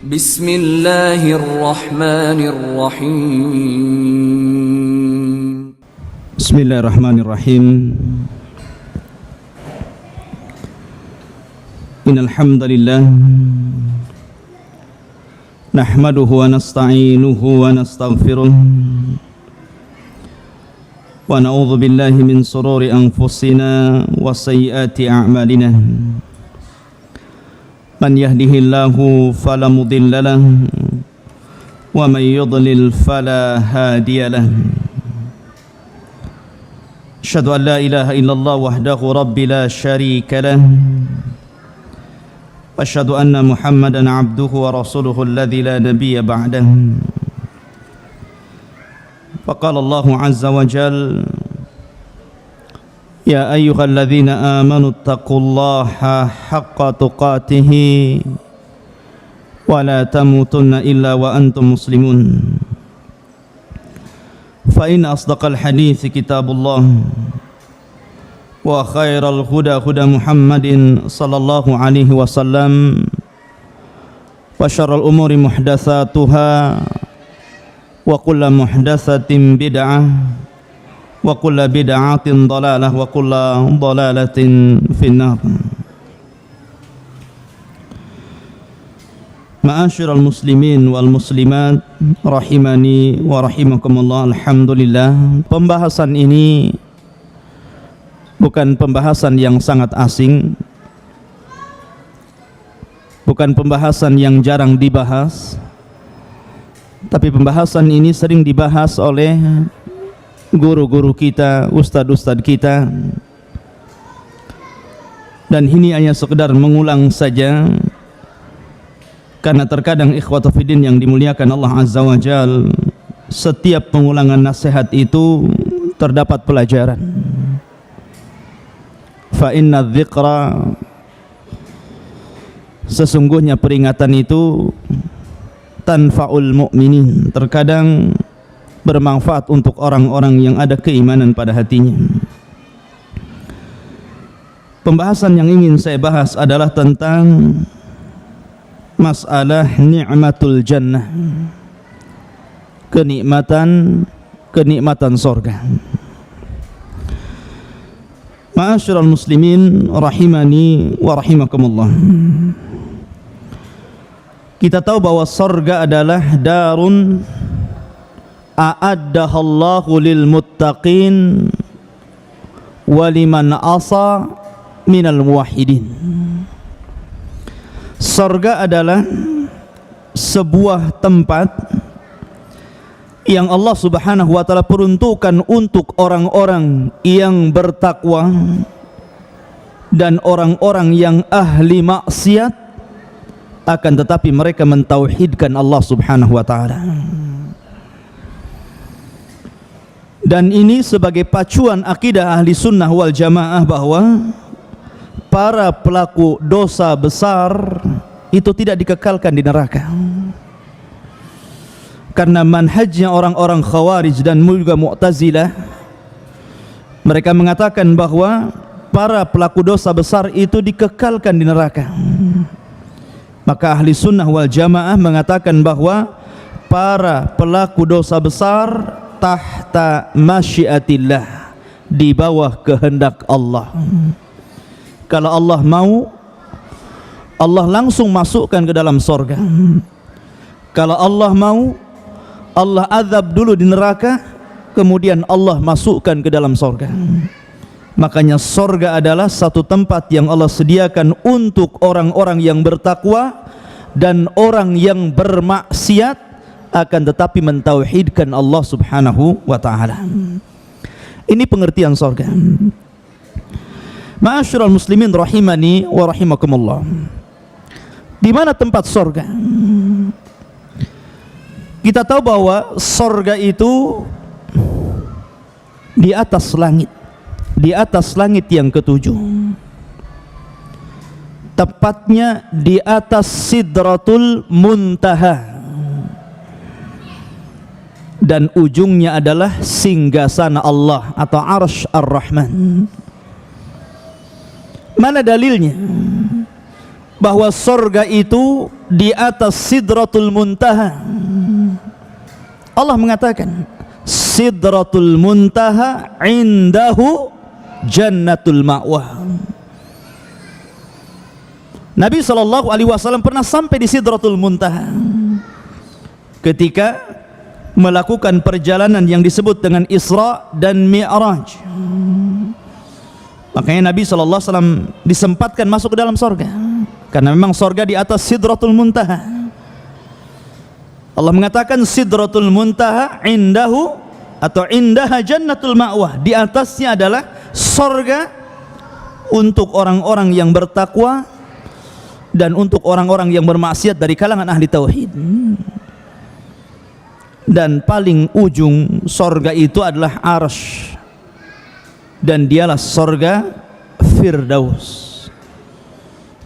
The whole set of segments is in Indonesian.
Bismillahirrahmanirrahim. Bismillahirrahmanirrahim. Innal hamdalillah nahmaduhu wa nasta'inuhu wa nastaghfiruh wa na'udzu billahi min shururi anfusina wa sayyiati a'malina. Man yahdihillahu fala mudilla lahu wa man yudlil fala hadiya lahu. Asyhadu an la ilaha illallah wahdahu rabbi la syarika lahu wa asyhadu anna Muhammadan abduhu wa rasuluhu alladzi la nabiyya ba'dahu. Faqala Allahu azza wa jalla ya ayyuhalladzina amanu taqullaha haqqa tuqatih wa la tamutunna illa wa antum muslimun. Fa inna asdaqal hadithi kitabullah wa khairal huda huda Muhammadin sallallahu alaihi wasallam wa syarrul umuri muhdatsatuha wa kullu muhdatsatin bid'ah wa kullu bid'atin dhalalah wa kullu dhalalatin finnar. Ma'asyiral muslimin wal muslimat rahimani wa rahimakumullah. Alhamdulillah, pembahasan ini bukan pembahasan yang sangat asing, bukan pembahasan yang jarang dibahas, tapi pembahasan ini sering dibahas oleh guru-guru kita, ustadz-ustadz kita, dan ini hanya sekedar mengulang saja, karena terkadang ikhwata fiddin yang dimuliakan Allah Azza wa Jal, setiap pengulangan nasihat itu terdapat pelajaran. Fa inna dzikra, sesungguhnya peringatan itu tanfa'ul mu'minin, terkadang bermanfaat untuk orang-orang yang ada keimanan pada hatinya. Pembahasan yang ingin saya bahas adalah tentang masalah ni'matul jannah, kenikmatan sorga. Ma'asyiral muslimin rahimani wa rahimakumullah. Kita tahu bahwa sorga adalah darun a'addahallahu lil muttaqin wa liman asa minal muwahhidin. Sorga adalah sebuah tempat yang Allah Subhanahu wa ta'ala peruntukkan untuk orang-orang yang bertakwa dan orang-orang yang ahli maksiat, akan tetapi mereka mentauhidkan Allah Subhanahu wa ta'ala. Dan ini sebagai pacuan akidah ahli sunnah wal jamaah bahwa para pelaku dosa besar itu tidak dikekalkan di neraka. Karena manhajnya orang-orang Khawarij dan juga Mu'tazilah, mereka mengatakan bahwa para pelaku dosa besar itu dikekalkan di neraka. Maka ahli sunnah wal jamaah mengatakan bahwa para pelaku dosa besar tahta masyiatillah, di bawah kehendak Allah. Kalau Allah mau, Allah langsung masukkan ke dalam sorga. Kalau Allah mau, Allah azab dulu di neraka, kemudian Allah masukkan ke dalam sorga. Makanya sorga adalah satu tempat yang Allah sediakan untuk orang-orang yang bertakwa dan orang yang bermaksiat, akan tetapi mentauhidkan Allah Subhanahu wa ta'ala. Ini pengertian sorga. Ma'asyiral muslimin rahimani wa rahimakumullah. Di mana tempat sorga? Kita tahu bahwa sorga itu di atas langit, di atas langit yang ketujuh, tepatnya di atas Sidratul Muntaha, dan ujungnya adalah singgasana Allah atau Arsy Ar-Rahman. Mana dalilnya? bahwa sorga itu di atas Sidratul Muntaha. Allah mengatakan Sidratul Muntaha indahu Jannatul Ma'wah. Nabi SAW pernah sampai di Sidratul Muntaha ketika melakukan perjalanan yang disebut dengan Isra dan Mi'raj. Makanya Nabi SAW disempatkan masuk ke dalam sorga, karena memang sorga di atas Sidratul Muntaha. Allah mengatakan Sidratul Muntaha indahu atau indaha Jannatul Ma'wah. Di atasnya adalah sorga untuk orang-orang yang bertakwa dan untuk orang-orang yang bermaksiat dari kalangan ahli tauhid. Dan paling ujung sorga itu adalah Arsy, dan dialah sorga Firdaus.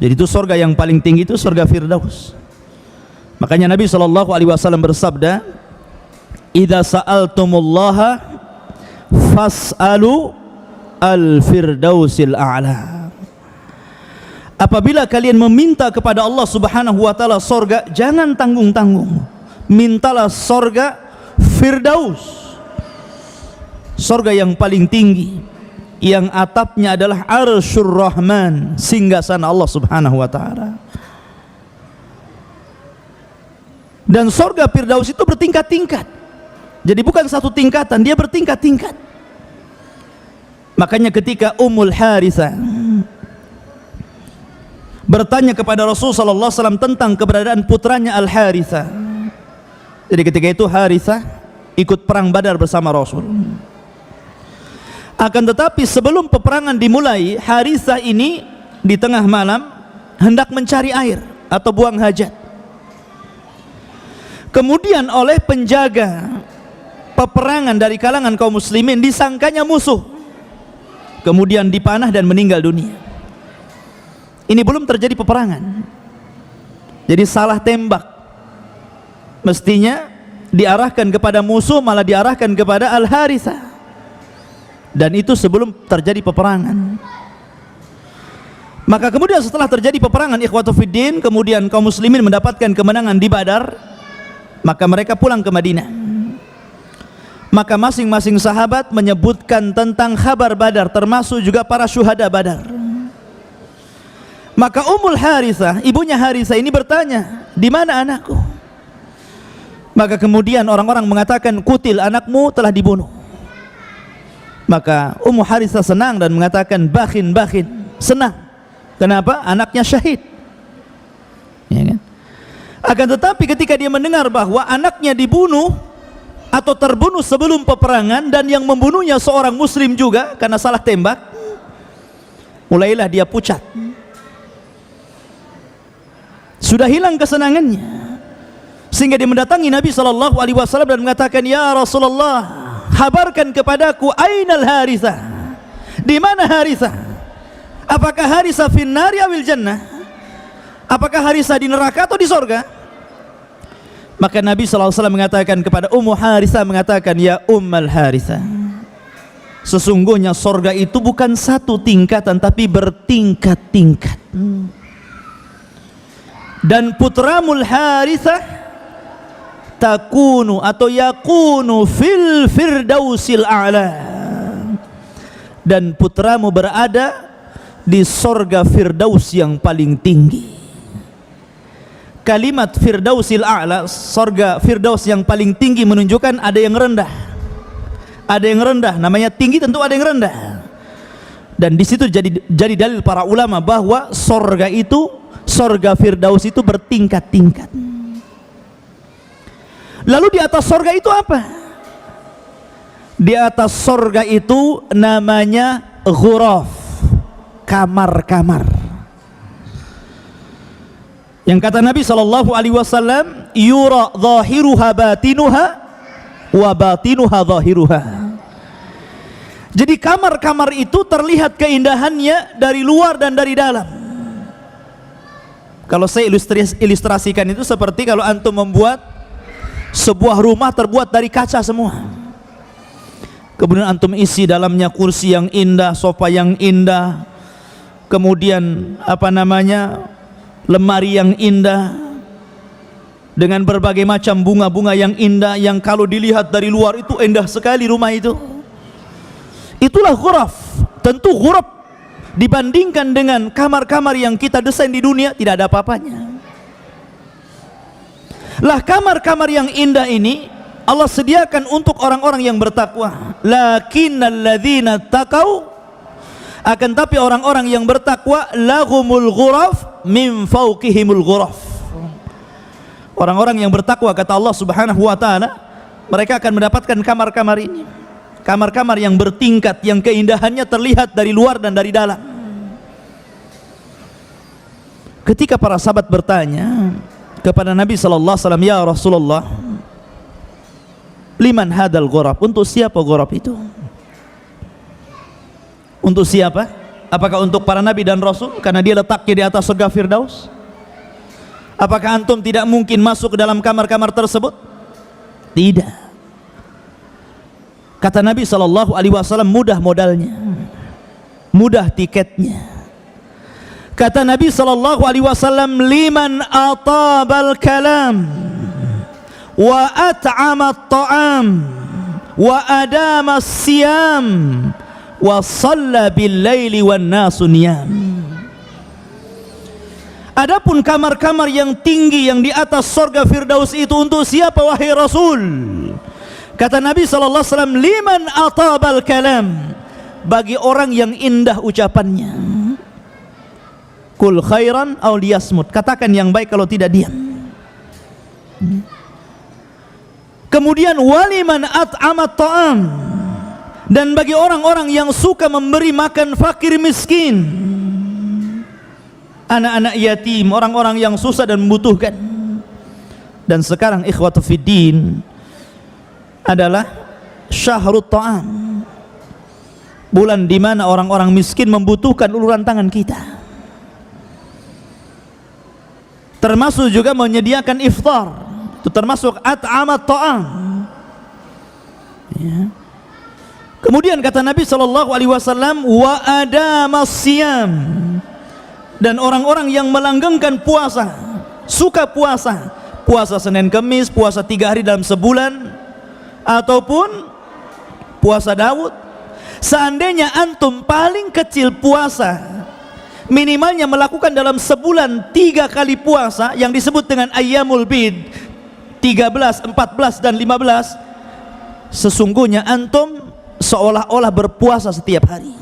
Jadi itu sorga yang paling tinggi, itu sorga Firdaus. Makanya Nabi SAW bersabda, idza sa'altumullaha fas'alu al-firdausil a'la. Apabila kalian meminta kepada Allah Subhanahu wa taala sorga, jangan tanggung-tanggung, mintalah sorga Firdaus, sorga yang paling tinggi, yang atapnya adalah Arsyur Rahman, singgasana Allah Subhanahu wa taala. Dan sorga Firdaus itu bertingkat-tingkat. Jadi bukan satu tingkatan, dia bertingkat-tingkat. Makanya ketika Ummul Harithah bertanya kepada Rasul sallallahu alaihi wasallam tentang keberadaan putranya Al Harithah. Jadi ketika itu Harithah ikut perang Badar bersama Rasul. Akan tetapi sebelum peperangan dimulai, Harithah ini di tengah malam hendak mencari air atau buang hajat. Kemudian oleh penjaga peperangan dari kalangan kaum muslimin disangkanya musuh. Kemudian dipanah dan meninggal dunia. Ini belum terjadi peperangan, jadi salah tembak. Mestinya diarahkan kepada musuh, malah diarahkan kepada Al Harithah. Dan itu sebelum terjadi peperangan. Maka kemudian setelah terjadi peperangan ikhwatu fiddin, kemudian kaum muslimin mendapatkan kemenangan di Badar, maka mereka pulang ke Madinah. Maka masing-masing sahabat menyebutkan tentang kabar Badar, termasuk juga para syuhada Badar. Maka Ummul Harithah, ibunya Harithah ini bertanya, di mana anakku? Maka kemudian orang-orang mengatakan, kutil, anakmu telah dibunuh. Maka Ummu Harithah senang dan mengatakan, bakhin, senang. Kenapa? Anaknya syahid. Ya kan? Akan tetapi ketika dia mendengar bahwa anaknya dibunuh atau terbunuh sebelum peperangan, dan yang membunuhnya seorang muslim juga karena salah tembak, mulailah dia pucat. Sudah hilang kesenangannya, sehingga dia mendatangi Nabi SAW dan mengatakan, ya Rasulullah, kabarkan kepadaku ainal Harithah, di mana Harithah? Apakah Harithah finnari awil jannah? Apakah Harithah di neraka atau di sorga? Maka Nabi SAW mengatakan kepada Ummu Harithah, mengatakan, ya Ummul Harithah, sesungguhnya sorga itu bukan satu tingkatan, tapi bertingkat-tingkat. Dan putramul Harithah takunu atau yakunu fil firdausil a'la, dan putramu berada di sorga Firdaus yang paling tinggi. Kalimat Firdausil a'la, sorga Firdaus yang paling tinggi, menunjukkan ada yang rendah, ada yang rendah. Namanya tinggi, tentu ada yang rendah. Dan di situ jadi dalil para ulama bahwa sorga itu, sorga Firdaus itu bertingkat-tingkat. Lalu di atas sorga itu apa? Di atas sorga itu namanya ghuraf, kamar-kamar. Yang kata Nabi SAW, yura zahiruha batinuha wa batinuha zahiruha. Jadi kamar-kamar itu terlihat keindahannya dari luar dan dari dalam. Kalau saya ilustrasikan itu seperti kalau antum membuat sebuah rumah terbuat dari kaca semua, kemudian antum isi dalamnya kursi yang indah, sofa yang indah, kemudian lemari yang indah dengan berbagai macam bunga-bunga yang indah, yang kalau dilihat dari luar itu indah sekali rumah itu. Itulah ghuraf. Tentu ghuraf dibandingkan dengan kamar-kamar yang kita desain di dunia tidak ada apa-apanya. Lah kamar-kamar yang indah ini Allah sediakan untuk orang-orang yang bertakwa. Lakinnal ladzina taqau, akan tapi orang-orang yang bertakwa, lahumul ghuraf min fawqihimul ghuraf. Orang-orang yang bertakwa, kata Allah Subhanahu wa taala, mereka akan mendapatkan kamar-kamar ini. Kamar-kamar yang bertingkat, yang keindahannya terlihat dari luar dan dari dalam. Ketika para sahabat bertanya kepada Nabi sallallahu alaihi wasallam, "Ya Rasulullah, liman hadal ghuraf?" Untuk siapa ghuraf itu? Untuk siapa? Apakah untuk para nabi dan rasul karena dia letaknya di atas surga Firdaus? Apakah antum tidak mungkin masuk ke dalam kamar-kamar tersebut? Tidak. Kata Nabi sallallahu alaihi wasallam, mudah modalnya, mudah tiketnya. Kata Nabi sallallahu alaihi wasallam, liman atabal kalam wa at'ama at-ta'am wa adama as-siyam wa shalla bil-laili wan nasu niyam. Adapun kamar-kamar yang tinggi yang di atas surga Firdaus itu untuk siapa wahai Rasul? Kata Nabi sallallahu alaihi wasallam, liman atabal kalam, bagi orang yang indah ucapannya. Kul khairan aw liyasmut, katakan yang baik kalau tidak diam. Kemudian waliman at'amat ta'am, dan bagi orang-orang yang suka memberi makan fakir miskin, anak-anak yatim, orang-orang yang susah dan membutuhkan. Dan sekarang ikhwatu fiddin adalah syahrut ta'am, bulan di mana orang-orang miskin membutuhkan uluran tangan kita. Termasuk juga menyediakan iftar, itu termasuk at'amat ta'am. Ya. Kemudian kata Nabi sallallahu alaihi wasallam, wa adamas siyam, dan orang-orang yang melanggengkan puasa, suka puasa, puasa Senin Kemis, puasa 3 hari dalam sebulan, ataupun puasa Daud. Seandainya antum paling kecil puasa minimalnya melakukan dalam sebulan 3 kali puasa yang disebut dengan ayyamul bid, 13, 14 dan 15, sesungguhnya antum seolah-olah berpuasa setiap hari.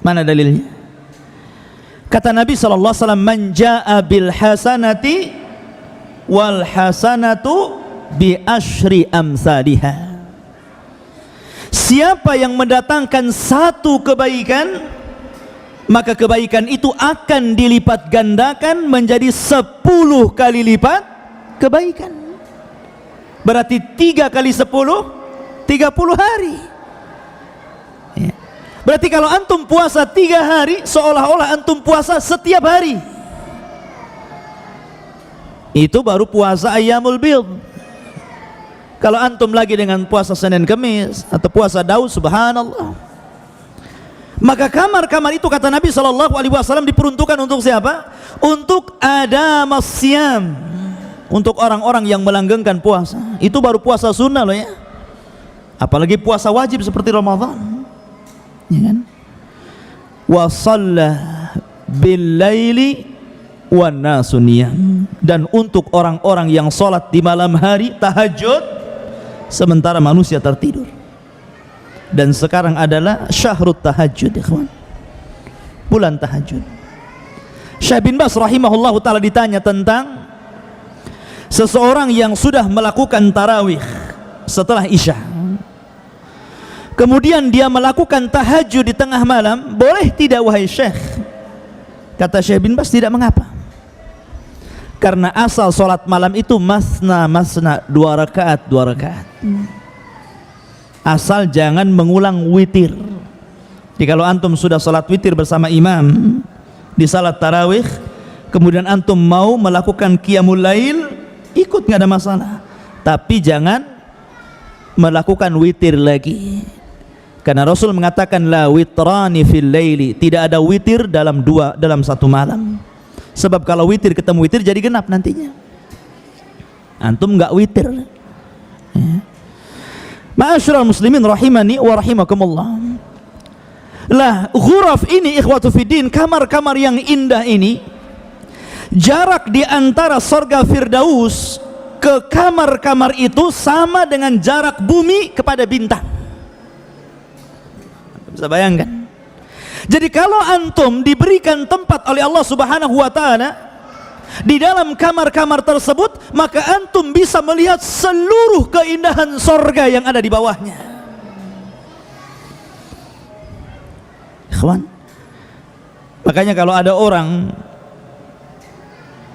Mana dalilnya? Kata Nabi sallallahu alaihi wasallam, man jaa bil hasanati wal hasanatu bi asyri amsalihha. Siapa yang mendatangkan satu kebaikan, maka kebaikan itu akan dilipat gandakan menjadi 10 kali lipat kebaikan. Berarti 3 kali 10, 30 hari. Ya. Berarti kalau antum puasa 3 hari, seolah-olah antum puasa setiap hari. Itu baru puasa ayyamul bid. Kalau antum lagi dengan puasa Senin Kemis atau puasa Daud, subhanallah. Maka kamar-kamar itu kata Nabi sallallahu alaihi wasallam diperuntukkan untuk siapa? Untuk adamas siyam, untuk orang-orang yang melanggengkan puasa. Itu baru puasa sunnah loh ya. Apalagi puasa wajib seperti Ramadan. Ya kan? Wa shalla bil-laili wan nasu niyam, dan untuk orang-orang yang salat di malam hari tahajud sementara manusia tertidur. Dan sekarang adalah syahrut tahajud, ikhwan, bulan tahajud. Syekh bin Baz rahimahullahu ta'ala ditanya tentang seseorang yang sudah melakukan tarawih setelah isya, kemudian dia melakukan tahajud di tengah malam, boleh tidak wahai Syekh? Kata Syekh bin Baz, tidak mengapa, karena asal solat malam itu masna, 2 rakaat, 2 rakaat. Asal jangan mengulang witir. Jadi kalau antum sudah salat witir bersama imam di salat tarawih, kemudian antum mau melakukan qiyamul lail, ikut, nggak ada masalah. Tapi jangan melakukan witir lagi. Karena Rasul mengatakan la witrani fil laili, tidak ada witir dalam satu malam. Sebab kalau witir ketemu witir jadi genap nantinya. Antum enggak witir. Ya. Ma'asyiral muslimin rahimani wa rahimakumullah. Lah, ghuraf ini ikhwatu fiddin, kamar-kamar yang indah ini, jarak di antara surga Firdaus ke kamar-kamar itu sama dengan jarak bumi kepada bintang. Bisa bayangkan? Jadi kalau antum diberikan tempat oleh Allah Subhanahu wa taala di dalam kamar-kamar tersebut, maka antum bisa melihat seluruh keindahan surga yang ada di bawahnya. Ikhwan, makanya kalau ada orang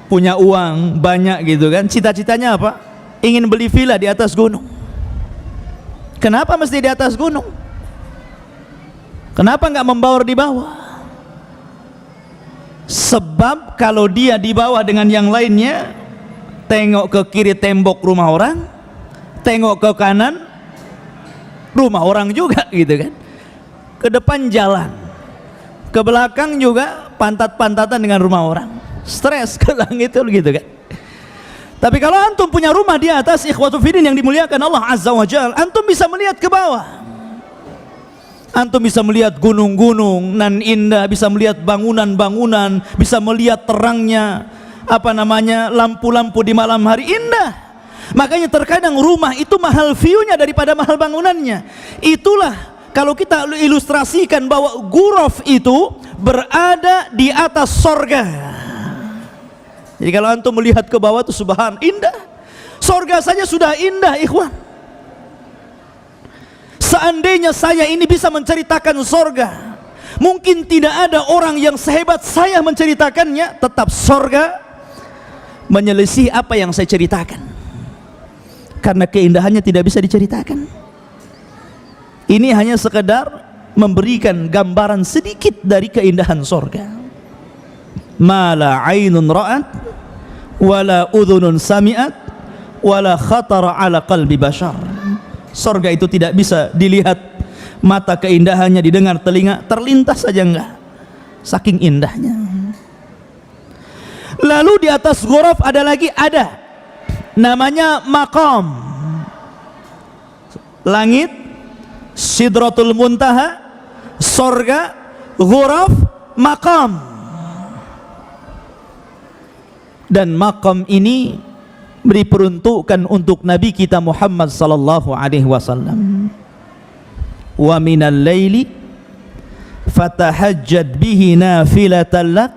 punya uang banyak gitu kan, cita-citanya apa? Ingin beli villa di atas gunung. Kenapa mesti di atas gunung? Kenapa nggak membaur di bawah? Sebab kalau dia di bawah dengan yang lainnya, tengok ke kiri tembok rumah orang, tengok ke kanan rumah orang juga gitu kan. Ke depan jalan, ke belakang juga pantat-pantatan dengan rumah orang. Stres ke langit gitu kan. Tapi kalau antum punya rumah di atas, ikhwatu fiddin yang dimuliakan Allah Azza wa Jalla, antum bisa melihat ke bawah. Antum bisa melihat gunung-gunung nan indah, bisa melihat bangunan-bangunan, bisa melihat terangnya lampu-lampu di malam hari, indah. Makanya terkadang rumah itu mahal view-nya daripada mahal bangunannya. Itulah kalau kita ilustrasikan bahwa ghuraf itu berada di atas sorga. Jadi kalau antum melihat ke bawah itu subhan, indah. Sorga saja sudah indah, ikhwan. Seandainya saya ini bisa menceritakan sorga, mungkin tidak ada orang yang sehebat saya menceritakannya, tetap sorga menyelisih apa yang saya ceritakan, karena keindahannya tidak bisa diceritakan. Ini hanya sekedar memberikan gambaran sedikit dari keindahan sorga. Ma la ainun ra'at, wala udhunun sami'at, wala khatara ala qalbi bashar. Sorga itu tidak bisa dilihat mata keindahannya, didengar telinga, terlintas saja enggak, saking indahnya. Lalu di atas ghuraf ada namanya maqam. Langit, sidratul muntaha, sorga, ghuraf, maqam. Dan maqam ini diperuntukkan untuk Nabi kita Muhammad sallallahu alaihi wasallam. Wa minal laili fatahajjad bihi nafilatan lak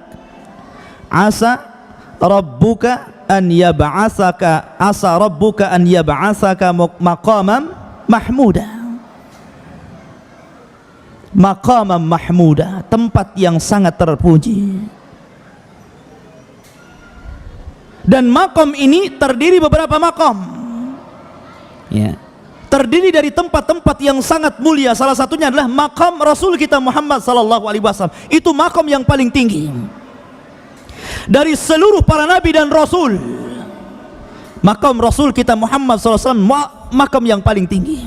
asa rabbuka an yab'atsaka maqaman mahmuda. Maqaman mahmuda, tempat yang sangat terpuji. Dan makom ini terdiri beberapa makom, ya, terdiri dari tempat-tempat yang sangat mulia. Salah satunya adalah makam Rasul kita Muhammad sallallahu alaihi wasallam. Itu makom yang paling tinggi dari seluruh para nabi dan rasul. Makam Rasul kita Muhammad sallallahu alaihi wasallam makam yang paling tinggi,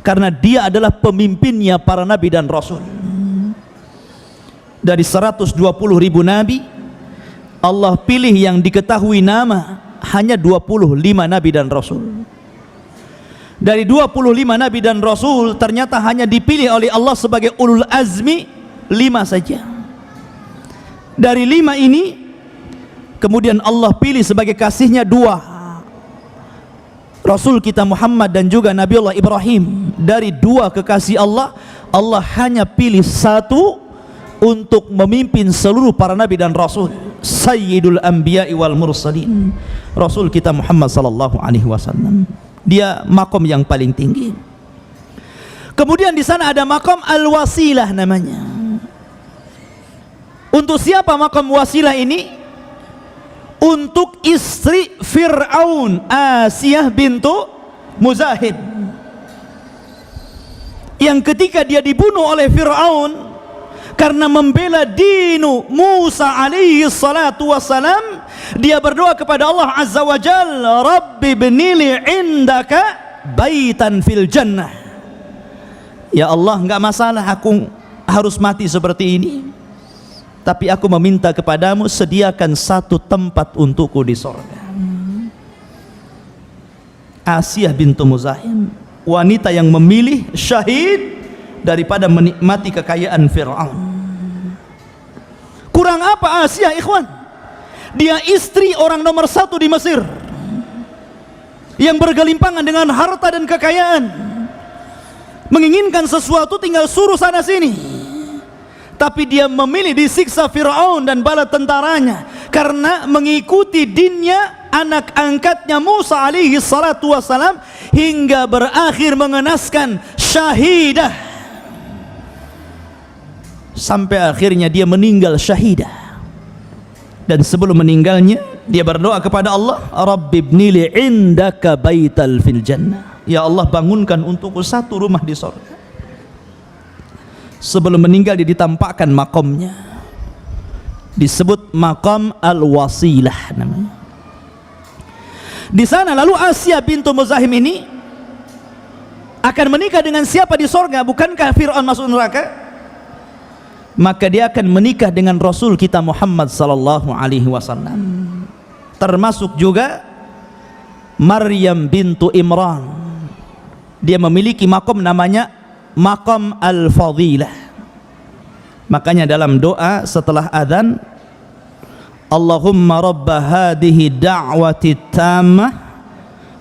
karena dia adalah pemimpinnya para nabi dan rasul. Dari 120.000 nabi, Allah pilih yang diketahui nama hanya 25 nabi dan rasul. Dari 25 nabi dan rasul, ternyata hanya dipilih oleh Allah sebagai ulul azmi 5 saja. Dari 5 ini kemudian Allah pilih sebagai kasihnya 2, Rasul kita Muhammad dan juga Nabiullah Ibrahim. Dari 2 kekasih Allah, Allah hanya pilih 1 untuk memimpin seluruh para nabi dan rasul, Sayyidul Anbiya'i wal Mursalin, Rasul kita Muhammad sallallahu alaihi wasallam. Dia makom yang paling tinggi. Kemudian di sana ada makom al-wasilah namanya. Untuk siapa makom wasilah ini? Untuk istri Fir'aun, Asiyah bintu Muzahid, yang ketika dia dibunuh oleh Fir'aun karena membela dinu Musa alaihi salatu wassalam, dia berdoa kepada Allah Azza wa Jalla, Rabbi bnili indaka baitan fil jannah. Ya Allah, enggak masalah aku harus mati seperti ini, tapi aku meminta kepadamu sediakan satu tempat untukku di sorga. Asiyah bintu Muzahim, wanita yang memilih syahid daripada menikmati kekayaan Fir'aun. Kurang apa Asiyah, ikhwan? Dia istri orang nomor 1 di Mesir yang bergelimpangan dengan harta dan kekayaan, menginginkan sesuatu tinggal suruh sana sini, tapi dia memilih disiksa Fir'aun dan bala tentaranya karena mengikuti dinnya anak angkatnya Musa alaihi salatu wassalam, hingga berakhir mengenaskan syahidah, sampai akhirnya dia meninggal syahidah. Dan sebelum meninggalnya dia berdoa kepada Allah, Rabbibnili indaka baital fil jannah, ya Allah bangunkan untukku satu rumah di surga. Sebelum meninggal dia ditampakkan makamnya, disebut makam al-wasilah namanya. Di sana lalu Asiyah bintu Muzahim ini akan menikah dengan siapa di surga? Bukankah Fir'aun masuk neraka? Maka dia akan menikah dengan Rasul kita Muhammad sallallahu alaihi wasallam. Termasuk juga Maryam bintu Imran. Dia memiliki makom namanya Maqam Al-Fadilah. Makanya dalam doa setelah adzan, Allahumma rabba hadhihi da'wati tammah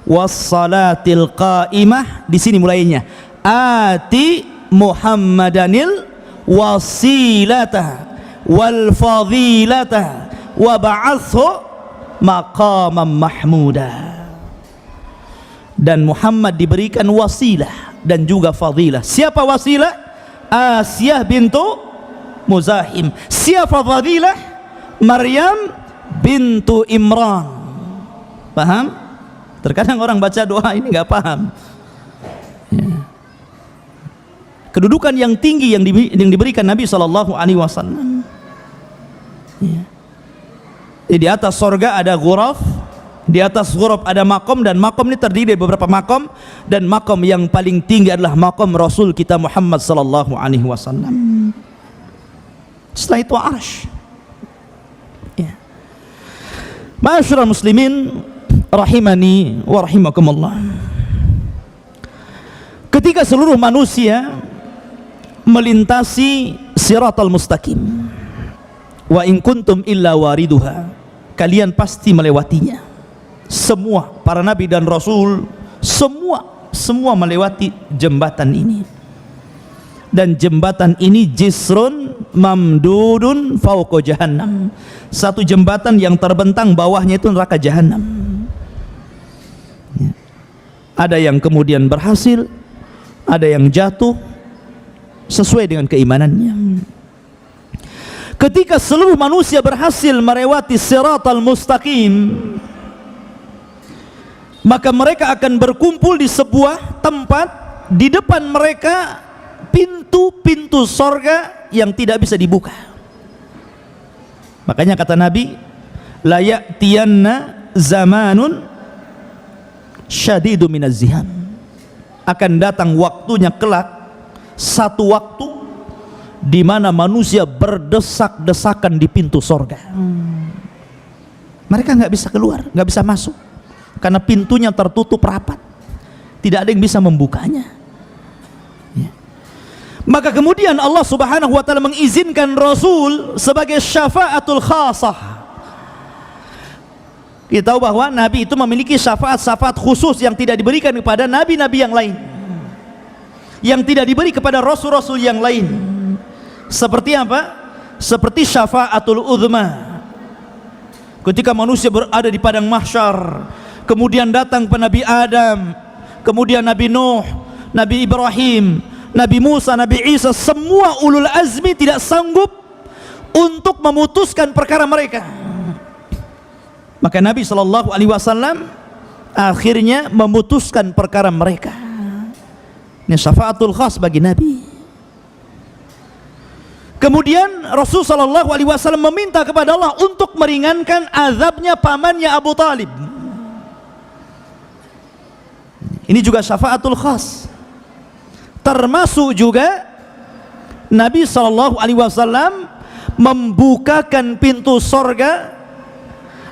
was-salatil qa'imah, di sini mulainya, ati Muhammadanil wasilata wal fadilata wa ba'athu maqaman mahmuda. Dan Muhammad diberikan wasilah dan juga fadilah. Siapa wasilah? Asiyah bintu Muzahim. Siapa fadilah? Maryam bintu Imran. Paham? Terkadang orang baca doa ini nggak paham. Kedudukan yang tinggi yang diberikan Nabi sallallahu alaihi wasallam. Di atas sorga ada ghuraf, di atas ghuraf ada makom, dan makom ini terdiri dari beberapa makom, dan makom yang paling tinggi adalah makom Rasul kita Muhammad sallallahu alaihi wasallam. Setelah itu arsy. Ma'asyiral muslimin rahimani wa rahimakumullah. Ketika seluruh manusia melintasi siratal mustaqim, wa in kuntum illa wariduha, kalian pasti melewatinya. Semua para nabi dan rasul, semua melewati jembatan ini. Dan jembatan ini jisrun mamdudun fauqa jahannam, satu jembatan yang terbentang bawahnya itu neraka jahannam. Ada yang kemudian berhasil, ada yang jatuh sesuai dengan keimanannya. Ketika seluruh manusia berhasil melewati siratal mustaqim, maka mereka akan berkumpul di sebuah tempat. Di depan mereka pintu-pintu sorga yang tidak bisa dibuka. Makanya kata Nabi, la ya'tiyanna zamanun syadidu minaz ziham, akan datang waktunya kelak, satu waktu di mana manusia berdesak-desakan di pintu sorga. Mereka nggak bisa keluar, nggak bisa masuk, karena pintunya tertutup rapat, tidak ada yang bisa membukanya. Maka kemudian Allah subhanahu wa ta'ala mengizinkan Rasul sebagai syafaatul khasah. Kita tahu bahwa Nabi itu memiliki syafaat-syafaat khusus yang tidak diberikan kepada Nabi-Nabi yang lain, yang tidak diberi kepada Rasul-Rasul yang lain. Seperti apa? Seperti syafaatul uzma. Ketika manusia berada di padang mahsyar, kemudian datang ke Nabi Adam, kemudian Nabi Nuh, Nabi Ibrahim, Nabi Musa, Nabi Isa, semua ulul azmi tidak sanggup untuk memutuskan perkara mereka. Maka Nabi sallallahu alaihi wasallam akhirnya memutuskan perkara mereka. Ini syafaatul khas bagi Nabi. Kemudian Rasul sallallahu alaihi wasallam meminta kepada Allah untuk meringankan azabnya pamannya Abu Talib. Ini juga syafaatul khas. Termasuk juga Nabi SAW membukakan pintu sorga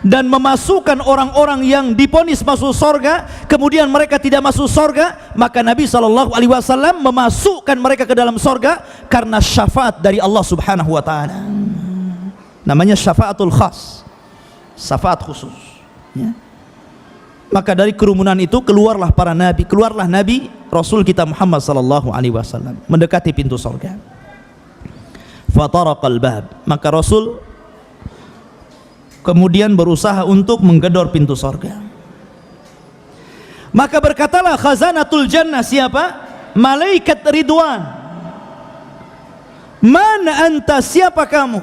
dan memasukkan orang-orang yang diponis masuk sorga, kemudian mereka tidak masuk sorga, maka Nabi SAW memasukkan mereka ke dalam sorga karena syafaat dari Allah Subhanahu wa Ta'ala. Namanya syafaatul khas, syafaat khusus, ya. Maka dari kerumunan itu keluarlah para nabi, keluarlah Nabi Rasul kita Muhammad SAW mendekati pintu sorga. Fataraqal bab, maka Rasul kemudian berusaha untuk menggedor pintu sorga. Maka berkatalah khazanatul jannah, siapa? Malaikat Ridwan. Mana anta, siapa kamu?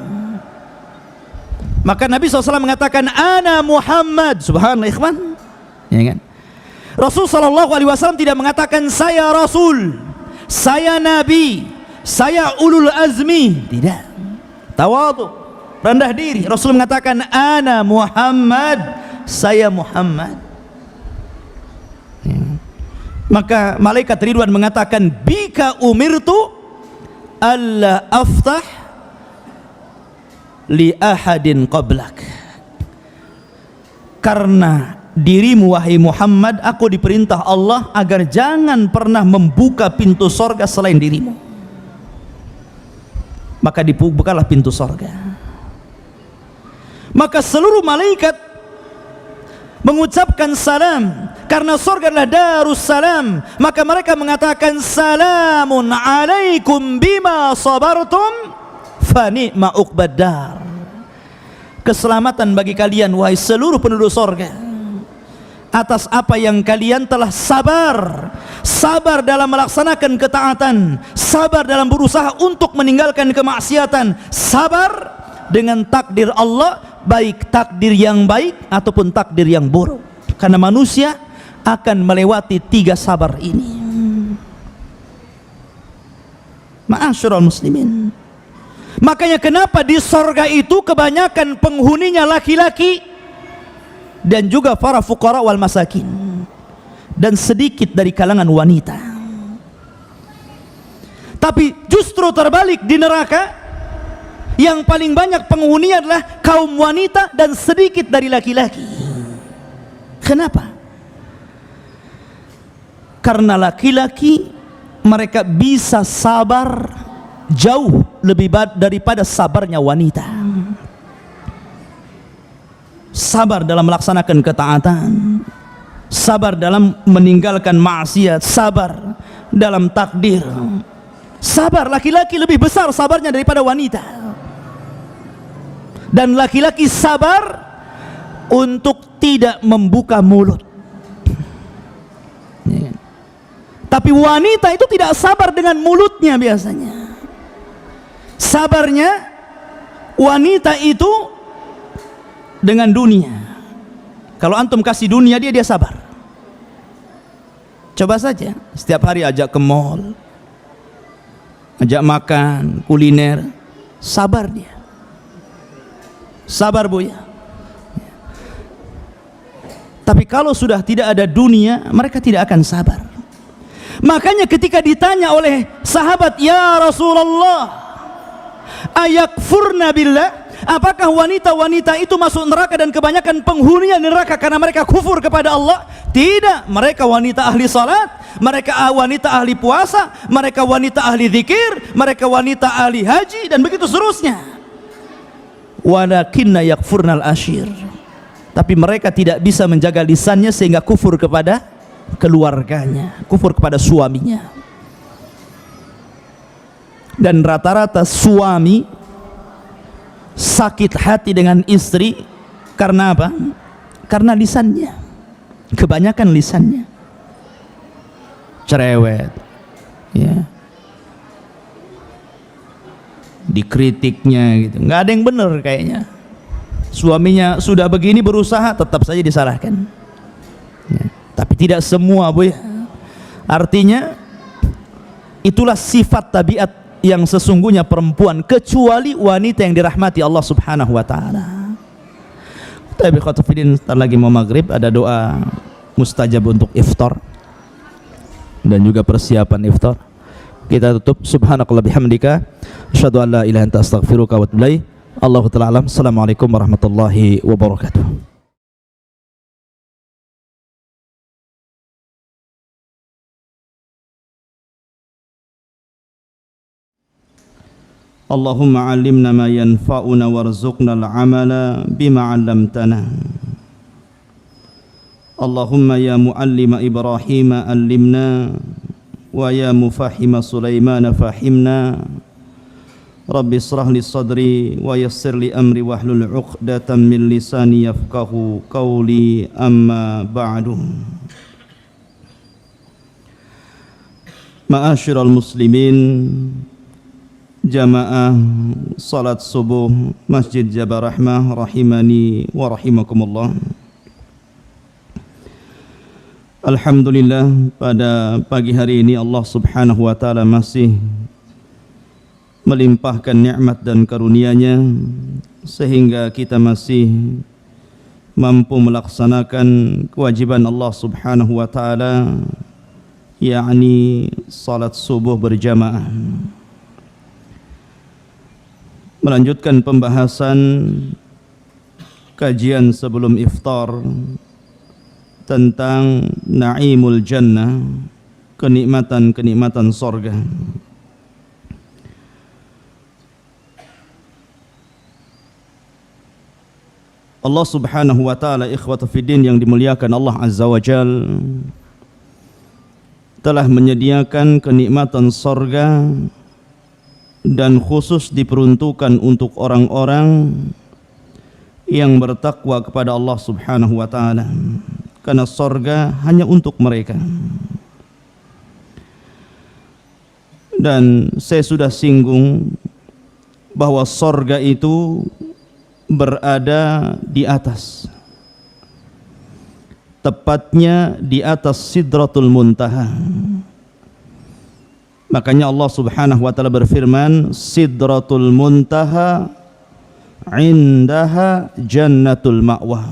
Maka Nabi SAW mengatakan, ana Muhammad. Subhanallah, ikhwan, ya kan? Rasul SAW tidak mengatakan saya Rasul, saya Nabi, saya ulul azmi. Tidak. Tawadhu, rendah diri. Rasul mengatakan ana Muhammad, saya Muhammad, ya. Maka malaikat Ridwan mengatakan, bika umirtu alla aftah li ahadin qablak. Karena dirimu wahai Muhammad, aku diperintah Allah agar jangan pernah membuka pintu sorga selain dirimu. Maka dibukalah pintu sorga. Maka seluruh malaikat mengucapkan salam, karena sorga adalah darus salam. Maka mereka mengatakan, salamun alaikum bima sabartum fa ni'ma uqbad dar. Keselamatan bagi kalian wahai seluruh penduduk sorga, atas apa yang kalian telah sabar. Sabar dalam melaksanakan ketaatan, sabar dalam berusaha untuk meninggalkan kemaksiatan, sabar dengan takdir Allah, baik takdir yang baik ataupun takdir yang buruk. Karena manusia akan melewati 3 sabar ini. Ma'asyiral muslimin, makanya kenapa di sorga itu kebanyakan penghuninya laki-laki dan juga para fuqara wal masakin, dan sedikit dari kalangan wanita. Tapi justru terbalik di neraka, yang paling banyak penghuninya adalah kaum wanita dan sedikit dari laki-laki. Kenapa? Karena laki-laki mereka bisa sabar jauh lebih daripada sabarnya wanita. Sabar dalam melaksanakan ketaatan, sabar dalam meninggalkan maksiat, sabar dalam takdir. Sabar laki-laki lebih besar sabarnya daripada wanita. Dan laki-laki sabar untuk tidak membuka mulut, ya. Tapi wanita itu tidak sabar dengan mulutnya biasanya. Sabarnya wanita itu dengan dunia. Kalau antum kasih dunia dia sabar. Coba saja setiap hari ajak ke mall, ajak makan kuliner, sabar dia. Sabar bu ya. Tapi kalau sudah tidak ada dunia, mereka tidak akan sabar. Makanya ketika ditanya oleh sahabat, ya Rasulullah, ayakfurna billah, apakah wanita-wanita itu masuk neraka dan kebanyakan penghuninya neraka karena mereka kufur kepada Allah? Tidak, mereka wanita ahli salat, mereka wanita ahli puasa, mereka wanita ahli zikir, mereka wanita ahli haji, dan begitu seterusnya. Walakinna yakfurnal ashir, tapi mereka tidak bisa menjaga lisannya sehingga kufur kepada keluarganya, kufur kepada suaminya. Dan rata-rata suami sakit hati dengan istri karena apa? Karena lisannya, kebanyakan lisannya cerewet, ya, dikritiknya gitu, nggak ada yang benar kayaknya. Suaminya sudah begini berusaha, tetap saja disalahkan, ya. Tapi tidak semua bu ya. Artinya itulah sifat tabiat yang sesungguhnya perempuan, kecuali wanita yang dirahmati Allah Subhanahu wa taala. Tapi khotofidin, sebentar lagi mau maghrib, ada doa mustajab untuk iftar dan juga persiapan iftar. Kita tutup. Subhanakallah bihamdika asyhadu an la ilaha illa anta astaghfiruka wa atubu ilaik. Allahu ta'ala alam. Assalamualaikum warahmatullahi wabarakatuh. Allahumma 'allimna ma yanfa'una warzuqna al-'amala bima 'allamtana. Allahumma ya mu'allima Ibrahim 'allimna wa ya mufahhima Sulaiman fahimna. Rabbi israh li sadri wa yassir li amri wahlul 'uqdatam min lisani yafqahu qawli, amma ba'du. Ma'asyiral muslimin, jamaah salat subuh Masjid Jabal Rahmah rahimani wa rahimakumullah. Alhamdulillah, pada pagi hari ini Allah Subhanahu wa taala masih melimpahkan nikmat dan karunia-Nya sehingga kita masih mampu melaksanakan kewajiban Allah Subhanahu wa taala, yakni salat subuh berjamaah. Melanjutkan pembahasan kajian sebelum iftar tentang Na'imul Jannah, kenikmatan-kenikmatan sorga. Allah Subhanahu wa taala, ikhwata fiddin yang dimuliakan Allah Azza wa Jal, telah menyediakan kenikmatan sorga dan khusus diperuntukkan untuk orang-orang yang bertakwa kepada Allah Subhanahu wa taala, karena sorga hanya untuk mereka. Dan saya sudah singgung bahwa sorga itu berada di atas, tepatnya di atas Sidratul Muntaha. Makanya Allah Subhanahu wa taala berfirman, Sidratul Muntaha indaha jannatul ma'wa.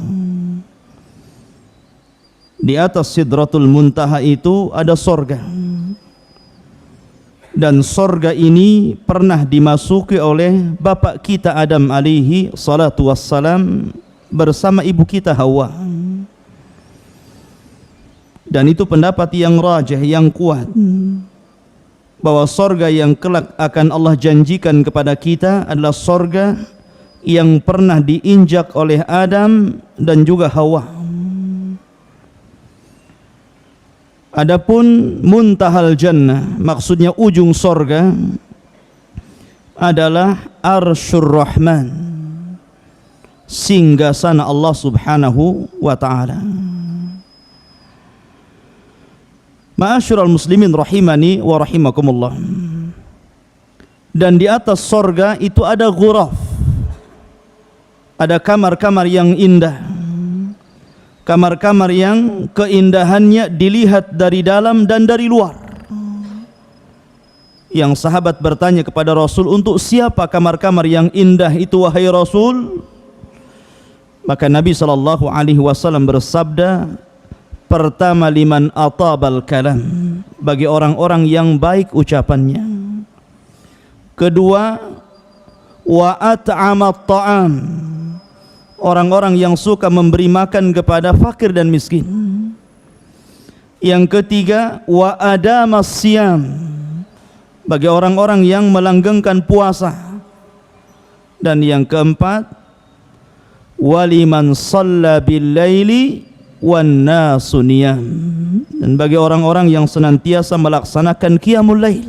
Di atas Sidratul Muntaha itu ada sorga, dan sorga ini pernah dimasuki oleh bapak kita Adam alaihi salatu wassalam bersama ibu kita Hawa. Dan itu pendapat yang rajih, yang kuat, bahwa sorga yang kelak akan Allah janjikan kepada kita adalah sorga yang pernah diinjak oleh Adam dan juga Hawa. Adapun muntahal jannah, maksudnya ujung sorga, adalah Arsyur Rahman, singgasana Allah Subhanahu wa ta'ala. Ma'asyiral muslimin rahimani wa rahimakumullah. Dan di atas sorga itu ada ghuraf, ada kamar-kamar yang indah, kamar-kamar yang keindahannya dilihat dari dalam dan dari luar. Yang sahabat bertanya kepada Rasul, untuk siapa kamar-kamar yang indah itu wahai Rasul? Maka Nabi SAW bersabda, pertama liman atabal kalam, bagi orang-orang yang baik ucapannya. Kedua, wa at'amat ta'am, orang-orang yang suka memberi makan kepada fakir dan miskin. Yang ketiga, wa adamas siyam, bagi orang-orang yang melanggengkan puasa. Dan yang keempat, waliman shalla bil laili wan nasu niyam, dan bagi orang-orang yang senantiasa melaksanakan qiyamul lail.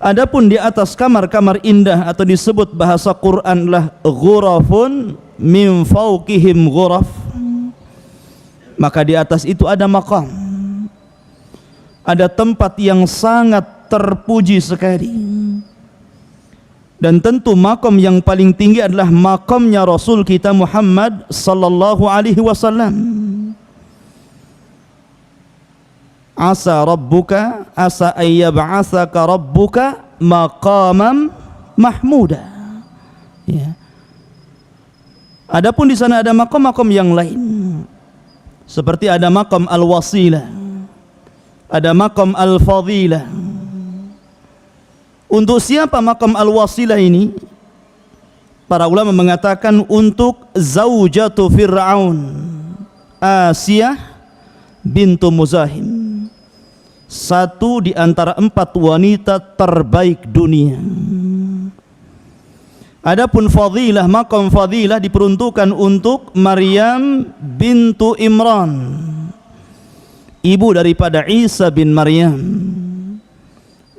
Adapun di atas kamar-kamar indah atau disebut bahasa Quran lah ghurafun min fawqihim ghuraf, maka di atas itu ada maqam, ada tempat yang sangat terpuji sekali. Dan tentu makom yang paling tinggi adalah makomnya Rasul kita Muhammad sallallahu alaihi wasallam. Asa rabbuka asa ayyab'atsaka rabbuka maqamam mahmuda. Ya. Adapun di sana ada makom-makom yang lain, seperti ada makom al-wasilah, ada maqam al-fadilah. Untuk siapa maqam al-wasilah ini? Para ulama mengatakan untuk zaujatu Fir'aun, Asiyah bintu Muzahim, satu di antara 4 wanita terbaik dunia. Adapun fadilah, maqam fadilah diperuntukkan untuk Maryam bintu Imran, ibu daripada Isa bin Maryam,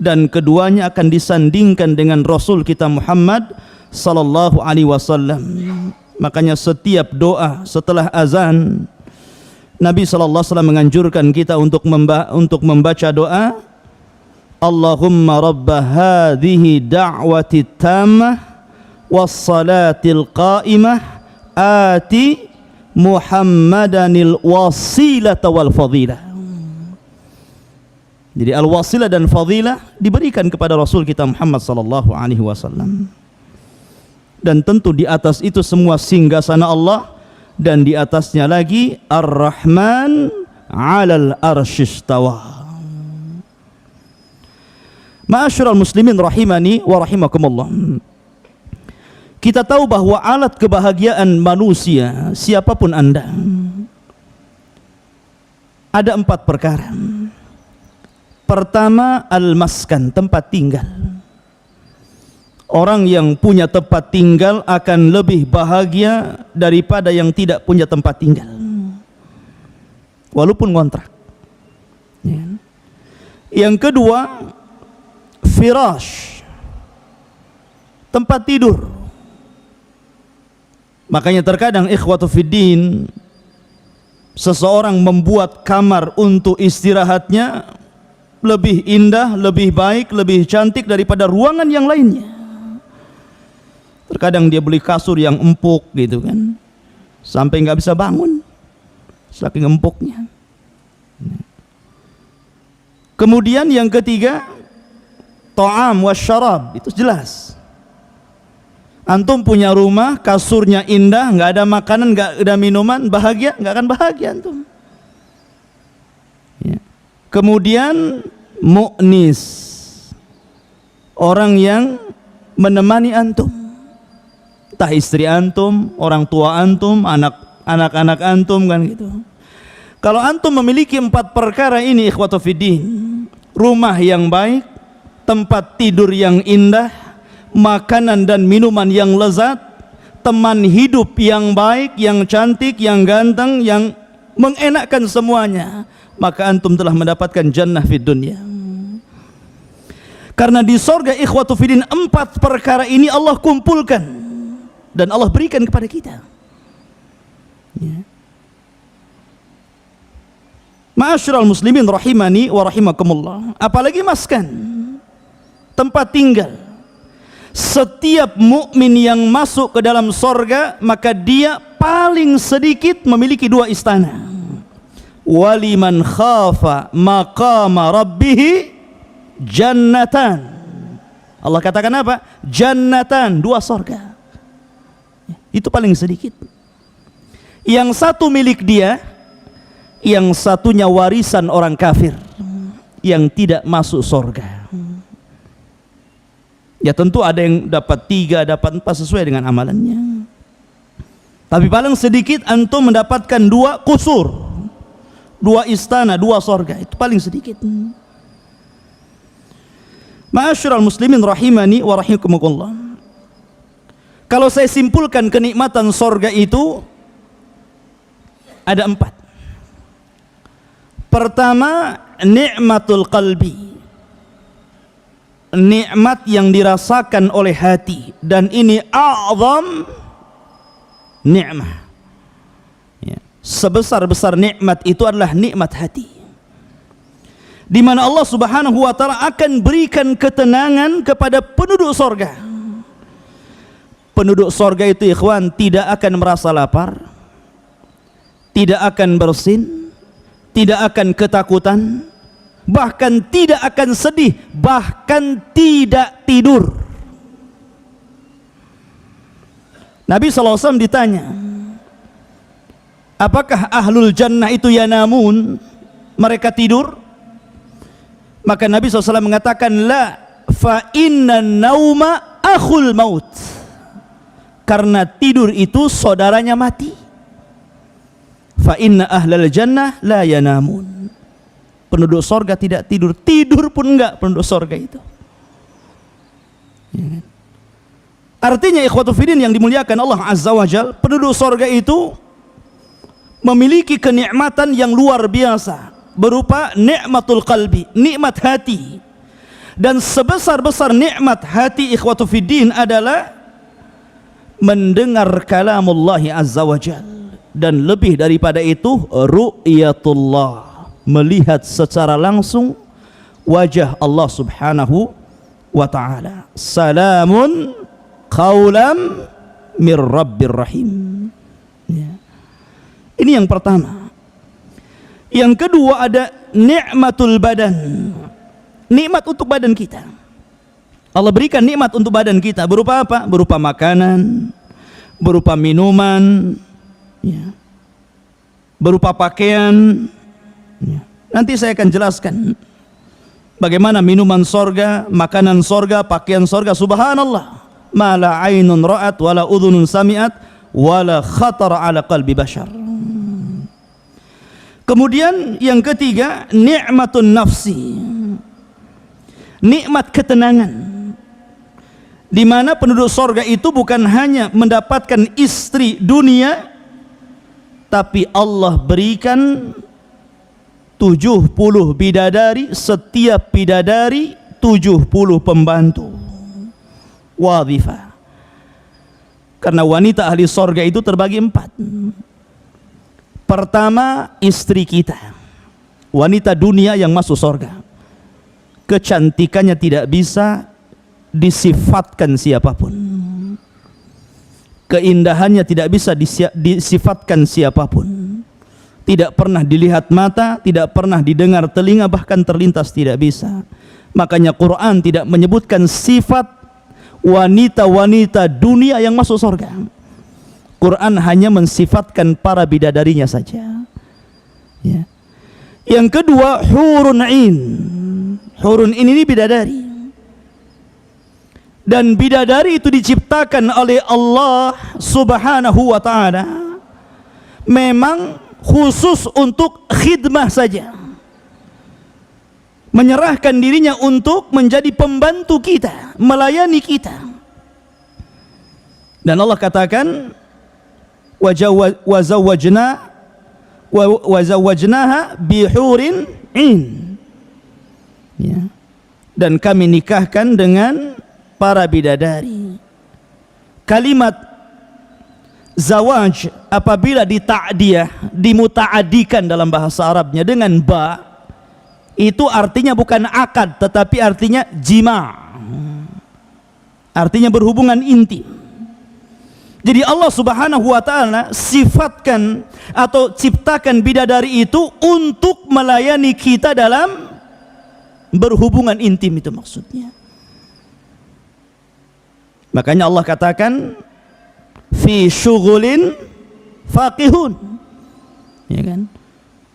dan keduanya akan disandingkan dengan Rasul kita Muhammad sallallahu alaihi wasallam. Makanya setiap doa setelah azan, Nabi sallallahu alaihi wasallam menganjurkan kita untuk membaca doa, Allahumma rabba hadhihi da'wati tammah wassalatil qa'imah ati Muhammadanil wasilata wal fadilah. Jadi al-wasilah dan fadilah diberikan kepada Rasul kita Muhammad sallallahu alaihi wasallam. Dan tentu di atas itu semua singgasana Allah, dan di atasnya lagi Ar-Rahman 'alal arsyistawa. Ma'asyiral muslimin rahimani wa rahimakumullah. Kita tahu bahwa alat kebahagiaan manusia, siapapun Anda, ada 4 perkara. Pertama, al-maskan, tempat tinggal. Orang yang punya tempat tinggal akan lebih bahagia daripada yang tidak punya tempat tinggal, walaupun ngontrak. Yang kedua, firash, tempat tidur. Makanya terkadang ikhwatu fiddin, seseorang membuat kamar untuk istirahatnya lebih indah, lebih baik, lebih cantik daripada ruangan yang lainnya. Terkadang dia beli kasur yang empuk gitu kan, sampai nggak bisa bangun saking empuknya. Kemudian yang ketiga, ta'am wasyarab, itu jelas. Antum punya rumah, kasurnya indah, nggak ada makanan, nggak ada minuman, bahagia? Nggak akan bahagia antum. Ya. Kemudian mu'nis, orang yang menemani antum, entah istri antum, orang tua antum, anak-anak antum kan gitu. Kalau antum memiliki 4 perkara ini ikhwatu fiddin, rumah yang baik, tempat tidur yang indah, makanan dan minuman yang lezat, teman hidup yang baik, yang cantik, yang ganteng, yang mengenakkan semuanya, maka antum telah mendapatkan jannah fid dunya. Karena di sorga ikhwatu fiddin 4 perkara ini Allah kumpulkan dan Allah berikan kepada kita. Ya. Ma'asyiral muslimin rahimani wa rahimakumullah. Apalagi maskan, tempat tinggal. Setiap mukmin yang masuk ke dalam sorga, maka dia paling sedikit memiliki 2 istana. Waliman khafa maqama rabbih jannatan. Allah katakan apa? Jannatan, 2 sorga. Itu paling sedikit. Yang satu milik dia, yang satunya warisan orang kafir yang tidak masuk sorga. Ya tentu ada yang dapat 3, dapat 4 sesuai dengan amalannya. Tapi paling sedikit antum mendapatkan 2 kusur, 2 istana, 2 sorga. Itu paling sedikit. Ma'asyiral muslimin rahimani wa rahimakumullah. Kalau saya simpulkan kenikmatan sorga itu ada 4. Pertama, nikmatul qalbi, nikmat yang dirasakan oleh hati, dan ini a'zam nikmah. Ya. Sebesar-besar nikmat itu adalah nikmat hati, di mana Allah Subhanahu wa taala akan berikan ketenangan kepada penduduk sorga. Penduduk sorga itu ikhwan tidak akan merasa lapar, tidak akan bersin, tidak akan ketakutan, bahkan tidak akan sedih, bahkan tidak tidur. Nabi SAW ditanya, apakah ahlul jannah itu yanamun, mereka tidur? Maka Nabi SAW mengatakan, la fa inna nauma akhul maut, karena tidur itu saudaranya mati. Fa inna ahlal jannah la yanamun, penduduk sorga tidak tidur, tidur pun enggak penduduk sorga itu. Artinya ikhwatu fiddin yang dimuliakan Allah Azza wa Jal, penduduk sorga itu memiliki kenikmatan yang luar biasa berupa nikmatul qalbi, nikmat hati. Dan sebesar-besar nikmat hati ikhwatu fiddin adalah mendengar kalamullah Azza wa Jal, dan lebih daripada itu ru'yatullah, melihat secara langsung wajah Allah Subhanahu wa ta'ala. Salamun qaulam mir rabbir rahim. Ya. Ini yang pertama. Yang kedua ada nikmatul badan, nikmat untuk badan kita. Allah berikan nikmat untuk badan kita berupa apa? Berupa makanan, berupa minuman, ya, berupa pakaian, ya. Nanti saya akan jelaskan bagaimana minuman sorga, makanan sorga, pakaian sorga. Subhanallah, ma la ainun ra'at wala udhunun sami'at wala khatara ala qalbi bashar. Kemudian yang ketiga, nikmatun nafsi, nikmat ketenangan, di mana penduduk sorga itu bukan hanya mendapatkan istri dunia, tapi Allah berikan 70 bidadari, setiap bidadari 70 pembantu wadhifah. Karena wanita ahli sorga itu terbagi 4. Pertama, istri kita, wanita dunia yang masuk sorga, kecantikannya tidak bisa disifatkan siapapun, keindahannya tidak bisa disifatkan siapapun, tidak pernah dilihat mata, tidak pernah didengar telinga, bahkan terlintas tidak bisa. Makanya Quran tidak menyebutkan sifat wanita-wanita dunia yang masuk surga. Quran hanya mensifatkan para bidadarinya saja. Ya. Yang kedua, hurun ain. Hurun ain ini bidadari. Dan bidadari itu diciptakan oleh Allah Subhanahu wa ta'ala memang khusus untuk khidmah saja, menyerahkan dirinya untuk menjadi pembantu kita, melayani kita. Dan Allah katakan wazawwajnaha bihurin in, ya. Dan kami nikahkan dengan para bidadari. Kalimat zawaj apabila dita'diyah, dimuta'adikan dalam bahasa Arabnya dengan ba, itu artinya bukan akad tetapi artinya jima', artinya berhubungan intim. Jadi Allah Subhanahu wa ta'ala sifatkan atau ciptakan bidadari itu untuk melayani kita dalam berhubungan intim, itu maksudnya. Makanya Allah katakan fi syughulin faqihun, ya kan?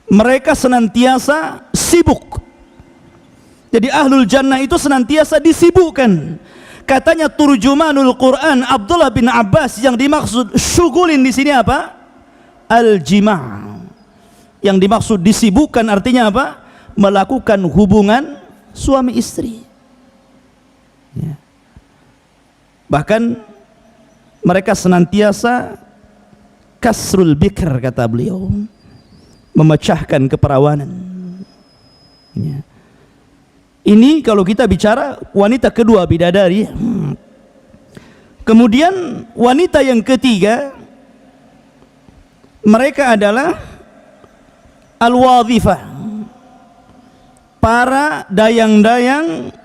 Mereka senantiasa sibuk. Jadi ahlul jannah itu senantiasa disibukkan. Katanya turjumanul Quran Abdullah bin Abbas, yang dimaksud syughulin di sini apa? Al-jima'. Yang dimaksud disibukkan artinya apa? Melakukan hubungan suami istri. Ya. Bahkan mereka senantiasa kasrul bikr, kata beliau, memecahkan keperawanan. Ya. Ini kalau kita bicara wanita kedua bidadari. Kemudian wanita yang ketiga, mereka adalah al-wadhifah, para dayang-dayang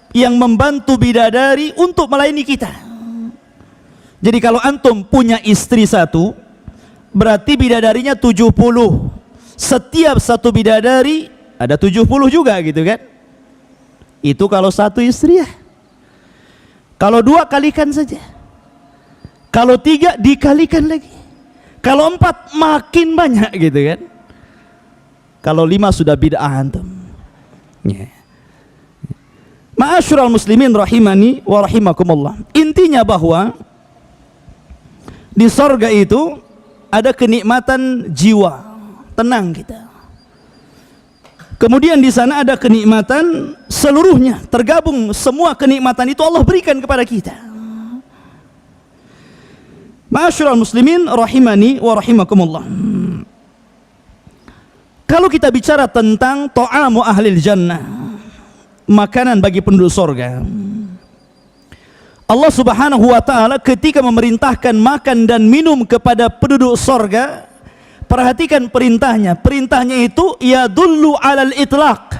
yang membantu bidadari untuk melayani kita. Jadi kalau antum punya istri satu, berarti bidadarinya 70. Setiap satu bidadari ada 70 juga, gitu kan? Itu kalau satu istri ya. Kalau 2 kalikan saja. Kalau 3 dikalikan lagi. Kalau 4 makin banyak, gitu kan? Kalau 5 sudah bid'ah antum. Ya. Ma'asyiral muslimin rahimani wa rahimakumullah. Intinya bahwa di sorga itu ada kenikmatan jiwa, tenang kita. Kemudian di sana ada kenikmatan seluruhnya, tergabung semua kenikmatan itu Allah berikan kepada kita. Ma'asyiral muslimin rahimani wa rahimakumullah. Kalau kita bicara tentang ta'amu ahlil jannah, makanan bagi penduduk sorga, Allah subhanahu wa ta'ala ketika memerintahkan makan dan minum kepada penduduk sorga, perhatikan perintahnya. Perintahnya itu yadullu alal itlaq,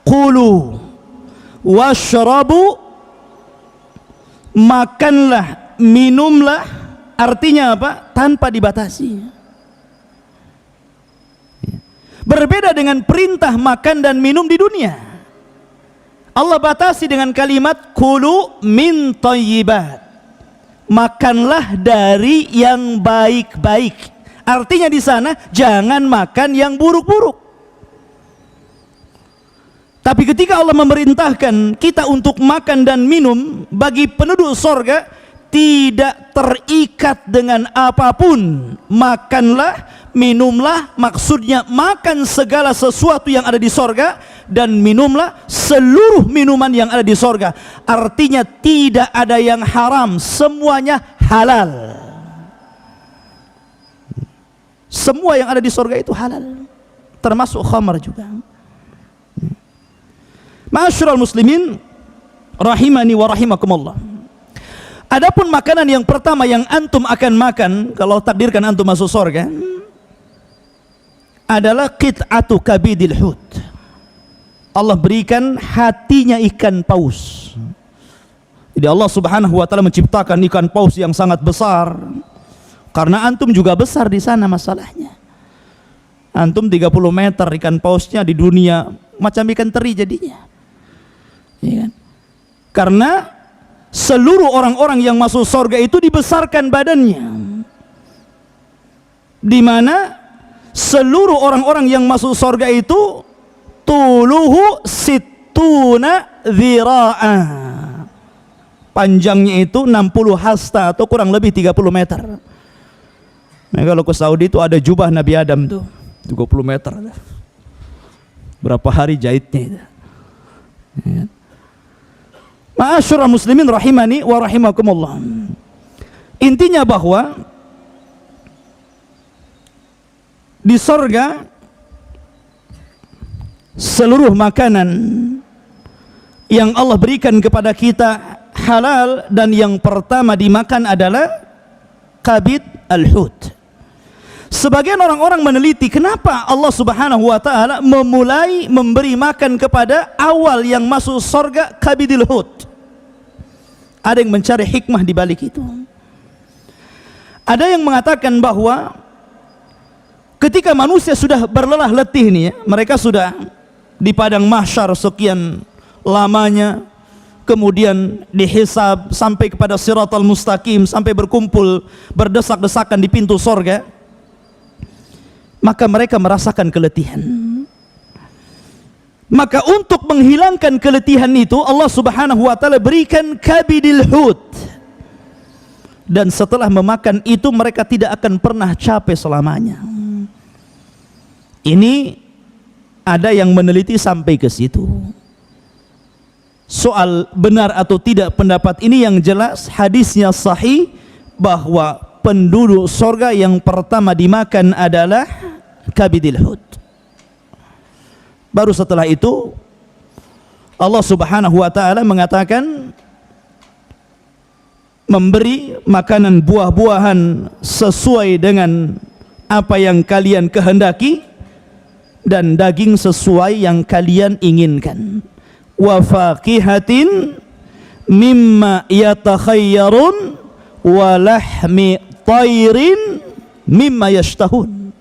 qulu washrabu, makanlah, minumlah. Artinya apa? Tanpa dibatasi. Berbeda dengan perintah makan dan minum di dunia. Allah batasi dengan kalimat kulu min thayyibat, makanlah dari yang baik-baik. Artinya di sana jangan makan yang buruk-buruk. Tapi ketika Allah memerintahkan kita untuk makan dan minum, bagi penduduk sorga tidak terikat dengan apapun. Makanlah, minumlah, maksudnya makan segala sesuatu yang ada di sorga, dan minumlah seluruh minuman yang ada di sorga. Artinya tidak ada yang haram, semuanya halal. Semua yang ada di sorga itu halal, termasuk khamar juga. Ma'asyiral muslimin rahimani wa rahimakumullah. Adapun makanan yang pertama yang antum akan makan kalau takdirkan antum masuk surga adalah qit'atu kabidil hut. Allah berikan hatinya ikan paus. Jadi Allah subhanahu wa ta'ala menciptakan ikan paus yang sangat besar. Karena antum juga besar di sana masalahnya. Antum 30 meter, ikan pausnya di dunia macam ikan teri jadinya. Ya kan? Karena seluruh orang-orang yang masuk surga itu dibesarkan badannya, di mana seluruh orang-orang yang masuk surga itu tuluhu sittuna dhira'a, panjangnya itu 60 hasta atau kurang lebih 30 meter. Nah, kalau ke Saudi itu ada jubah Nabi Adam tuh 30 meter, berapa hari jahitnya itu. Ya. Ma'asyiral muslimin rahimani wa rahimakumullah. Intinya bahwa di sorga seluruh makanan yang Allah berikan kepada kita halal, dan yang pertama dimakan adalah kabid al-hut. Sebagian orang-orang meneliti kenapa Allah subhanahu wa ta'ala memulai memberi makan kepada awal yang masuk surga kabidil hut. Ada yang mencari hikmah di balik itu. Ada yang mengatakan bahwa ketika manusia sudah berlelah letih nih ya, mereka sudah di padang mahsyar sekian lamanya, kemudian dihisab sampai kepada siratal mustaqim, sampai berkumpul berdesak-desakan di pintu surga, maka mereka merasakan keletihan. Maka untuk menghilangkan keletihan itu Allah subhanahu wa ta'ala berikan kabidil hut, dan setelah memakan itu mereka tidak akan pernah capek selamanya. Ini ada yang meneliti sampai ke situ. Soal benar atau tidak pendapat ini, yang jelas hadisnya sahih bahwa penduduk surga yang pertama dimakan adalah kabidil hut. Baru setelah itu Allah subhanahu wa ta'ala mengatakan memberi makanan buah-buahan sesuai dengan apa yang kalian kehendaki, dan daging sesuai yang kalian inginkan. Wa faqihatin mimma yatakhayyarun wa lahmi tayrin mimma yashtahun.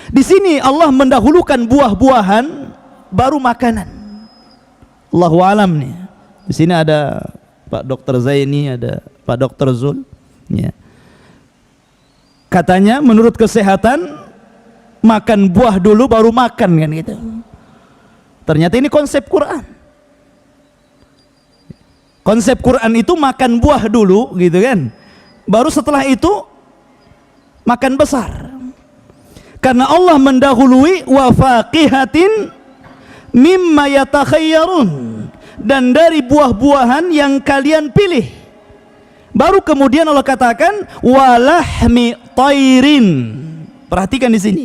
Di sini Allah mendahulukan buah-buahan baru makanan. Allahu alam nih. Di sini ada Pak Dr. Zaini, ada Pak Dr. Zul. Ya. Katanya menurut kesehatan makan buah dulu baru makan kan gitu. Ternyata ini konsep Quran. Konsep Quran itu makan buah dulu gitu kan, baru setelah itu makan besar. Karena Allah mendahului wa faqihatin mimma yatakhayyarun, dan dari buah-buahan yang kalian pilih. Baru kemudian Allah katakan walahmi tairin. Perhatikan di sini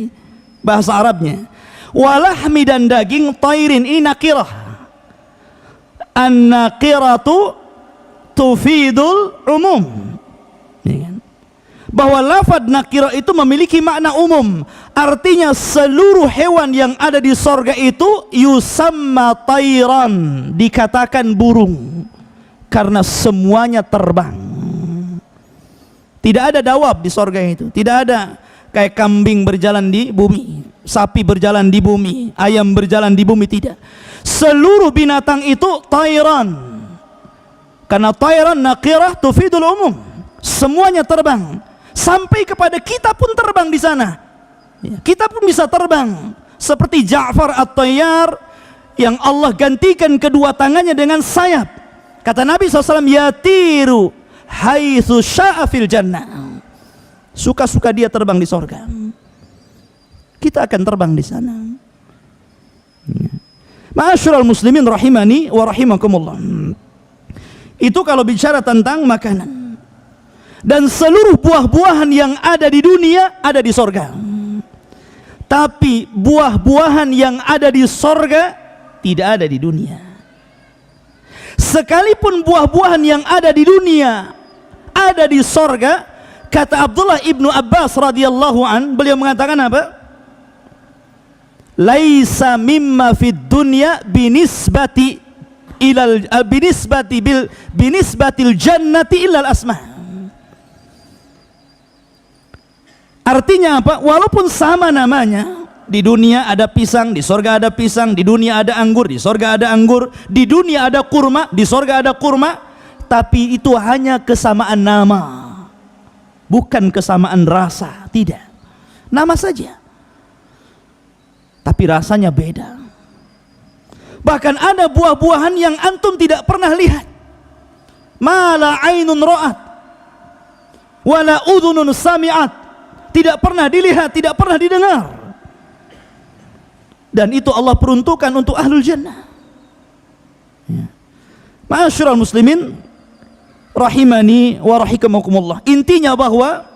bahasa Arabnya. Walahmi, dan daging, tairin ini nakirah. An-nakiratu tufidul umum. Bahwa lafaz nakirah itu memiliki makna umum. Artinya seluruh hewan yang ada di sorga itu yusamma tairan, dikatakan burung, karena semuanya terbang. Tidak ada dawab di sorga itu. Tidak ada kayak kambing berjalan di bumi, sapi berjalan di bumi, ayam berjalan di bumi, tidak. Seluruh binatang itu tairan. Karena tairan nakirah tufidul umum. Semuanya terbang. Sampai kepada kita pun terbang di sana. Kita pun bisa terbang. Seperti Ja'far at-Tayyar yang Allah gantikan kedua tangannya dengan sayap. Kata Nabi SAW, yatiru haitsu sya'a fil jannah. Suka-suka dia terbang di sorga. Kita akan terbang di sana. Ma'asyiral muslimin rahimani wa rahimakumullah. Itu kalau bicara tentang makanan. Dan seluruh buah-buahan yang ada di dunia ada di sorga. Tapi buah-buahan yang ada di sorga tidak ada di dunia. Sekalipun buah-buahan yang ada di dunia ada di sorga, kata Abdullah ibnu Abbas radhiyallahu an, beliau mengatakan apa? Laisa mimma fid dunya binisbati ilal binisbatil jannati illal asma. Artinya apa? Walaupun sama namanya, di dunia ada pisang, di sorga ada pisang, di dunia ada anggur, di sorga ada anggur, di dunia ada kurma, di sorga ada kurma, tapi itu hanya kesamaan nama, bukan kesamaan rasa. Tidak, nama saja, tapi rasanya beda. Bahkan ada buah-buahan yang antum tidak pernah lihat. Ma la ainun ra'at wala udhunun sami'at, tidak pernah dilihat, tidak pernah didengar. Dan itu Allah peruntukkan untuk ahlul jannah. Ma'asyiral muslimin rahimani wa rahimakumullah. Intinya bahwa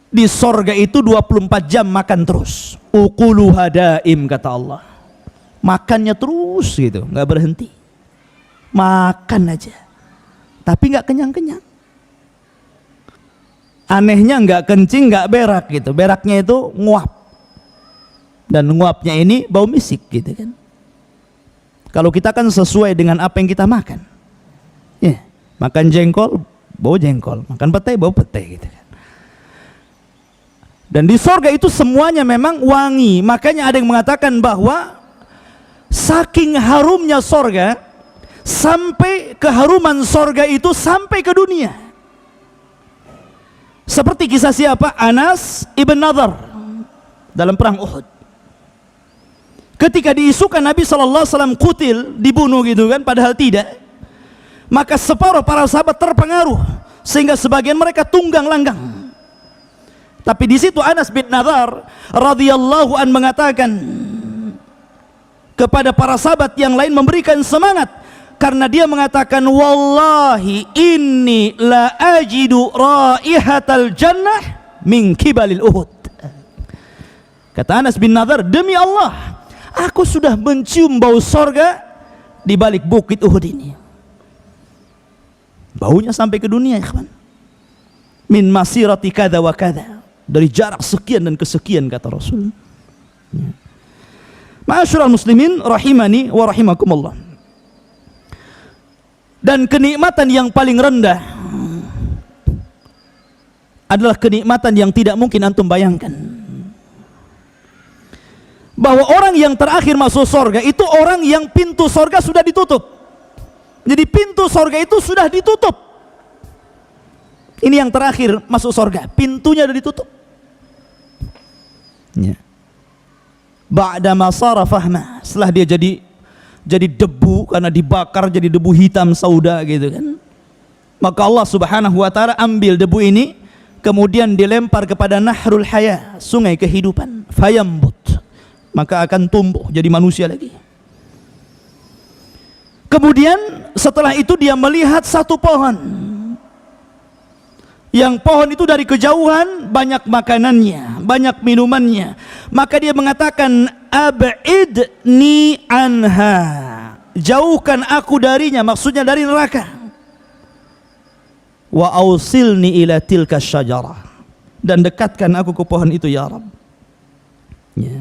di sorga itu 24 jam makan terus. Ukuluha daim, kata Allah. Makannya terus gitu, nggak berhenti. Makan aja. Tapi nggak kenyang-kenyang. Anehnya nggak kencing, nggak berak gitu. Beraknya itu nguap. Dan nguapnya ini bau misik gitu kan. Kalau kita kan sesuai dengan apa yang kita makan. Ya, makan jengkol, bau jengkol. Makan petai, bau petai gitu kan. Dan di sorga itu semuanya memang wangi. Makanya ada yang mengatakan bahwa saking harumnya sorga, sampai keharuman sorga itu sampai ke dunia. Seperti kisah siapa? Anas ibn Nadhr dalam perang Uhud. Ketika diisukan Nabi SAW kutil, dibunuh gitu kan, padahal tidak. Maka separuh para sahabat terpengaruh sehingga sebagian mereka tunggang langgang. Tapi di situ Anas bin Nadhr radhiyallahu an mengatakan kepada para sahabat yang lain, memberikan semangat. Karena dia mengatakan, wallahi inni la ajidu raihatal jannah min kibalil Uhud. Kata Anas bin Nadhr, demi Allah, aku sudah mencium bau sorga di balik bukit Uhud ini. Baunya sampai ke dunia, ikhwan. Min masirati kada wa kada, dari jarak sekian dan kesekian, kata Rasul. Ma'asyiral muslimin rahimani wa rahimakumullah. Dan kenikmatan yang paling rendah adalah kenikmatan yang tidak mungkin antum bayangkan. Bahwa orang yang terakhir masuk sorga itu orang yang pintu sorga sudah ditutup. Jadi pintu sorga itu sudah ditutup. Ini yang terakhir masuk sorga, pintunya sudah ditutup. Ya. ba'dama sara fahma, setelah dia jadi debu karena dibakar jadi debu hitam sauda gitu kan. Maka Allah Subhanahu wa taala ambil debu ini kemudian dilempar kepada nahrul haya, sungai kehidupan, fayambut, maka akan tumbuh jadi manusia lagi. Kemudian setelah itu dia melihat satu pohon, yang pohon itu dari kejauhan banyak makanannya, banyak minumannya. Maka dia mengatakan, ab'idni anha, jauhkan aku darinya, maksudnya dari neraka. Wa ausilni ila tilka syajarah, dan dekatkan aku ke pohon itu ya Rabb. Ya.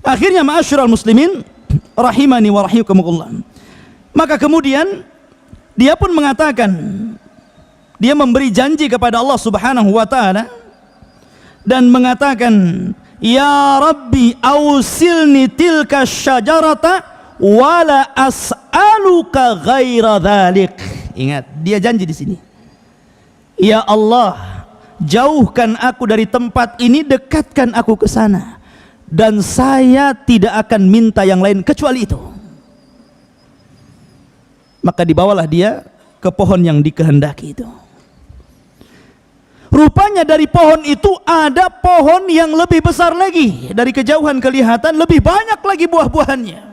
Akhirnya ma'asyiral muslimin rahimani wa rahimakumullah, maka kemudian dia pun mengatakan, dia memberi janji kepada Allah Subhanahu wa taala dan mengatakan, ya Rabbi ausilni tilka syajarata wala as'aluka ghaira dzalik. Ingat, dia janji di sini, ya Allah, jauhkan aku dari tempat ini, dekatkan aku ke sana, dan saya tidak akan minta yang lain kecuali itu. Maka dibawalah dia ke pohon yang dikehendaki itu. Rupanya dari pohon itu ada pohon yang lebih besar lagi, dari kejauhan kelihatan lebih banyak lagi buah-buahannya.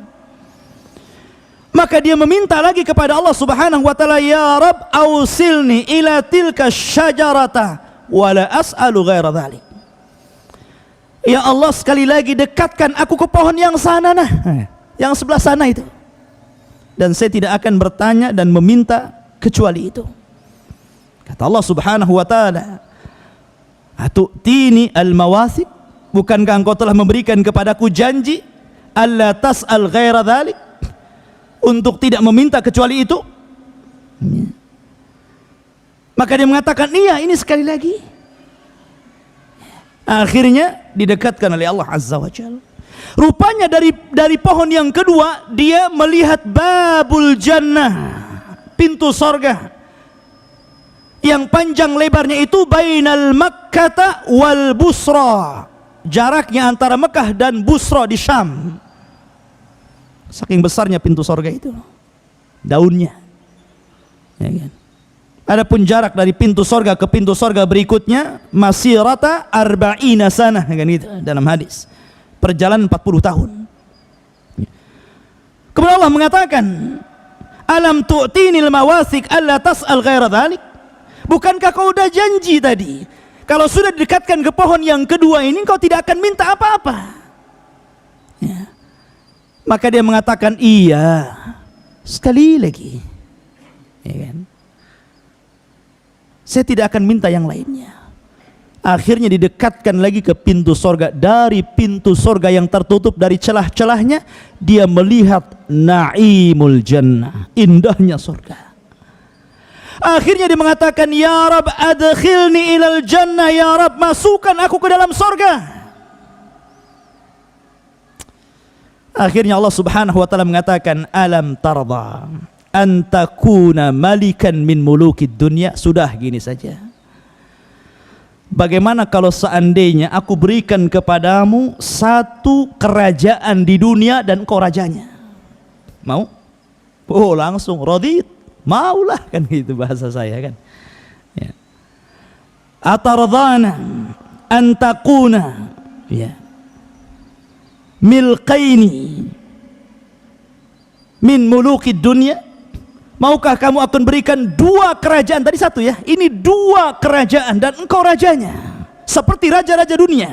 Maka dia meminta lagi kepada Allah Subhanahu wa taala, ya Rabb ausilni ila tilka syajarata wala as'alu ghaira dzalik. Ya Allah, sekali lagi dekatkan aku ke pohon yang sana, yang sebelah sana itu, dan saya tidak akan bertanya dan meminta kecuali itu. Kata Allah Subhanahu wa taala, atu'tini al-mawasik, bukankah engkau telah memberikan kepadaku janji alla tas'al ghaira dzalik, untuk tidak meminta kecuali itu? Maka dia mengatakan, iya, ini sekali lagi. Akhirnya didekatkan oleh Allah Azza wa Jalla. Rupanya dari pohon yang kedua dia melihat babul jannah, pintu sorga, yang panjang lebarnya itu bainal Makkah wal Busra, jaraknya antara Mekah dan Busra di Syam. Saking besarnya pintu sorga itu, daunnya, ya kan? Adapun jarak dari pintu sorga ke pintu sorga berikutnya masirata arba'ina sanah, kan itu dalam hadis, perjalanan 40 tahun. Kemudian Allah mengatakan, alam tu'tinil mawasik alla tas'al ghaira dzalik, bukankah kau udah janji tadi kalau sudah didekatkan ke pohon yang kedua ini kau tidak akan minta apa-apa, ya. Maka dia mengatakan, iya, sekali lagi, ya kan? Saya tidak akan minta yang lainnya. Akhirnya didekatkan lagi ke pintu sorga. Dari pintu sorga yang tertutup dari celah-celahnya, dia melihat na'imul jannah, indahnya sorga. Akhirnya dia mengatakan, ya Rab adkhilni ilal jannah, ya Rab masukkan aku ke dalam sorga. Akhirnya Allah Subhanahu wa taala mengatakan, alam tarda an takuna malikan min mulukid dunya. Sudah gini saja, bagaimana kalau seandainya aku berikan kepadamu satu kerajaan di dunia dan kau rajanya? Mau? Oh, langsung radit, maulah, kan gitu bahasa saya kan, ya. Atardana an takuna, ya, milkaini min mulukid dunya, maukah kamu akan berikan dua kerajaan, tadi satu ya, ini dua kerajaan dan engkau rajanya seperti raja-raja dunia.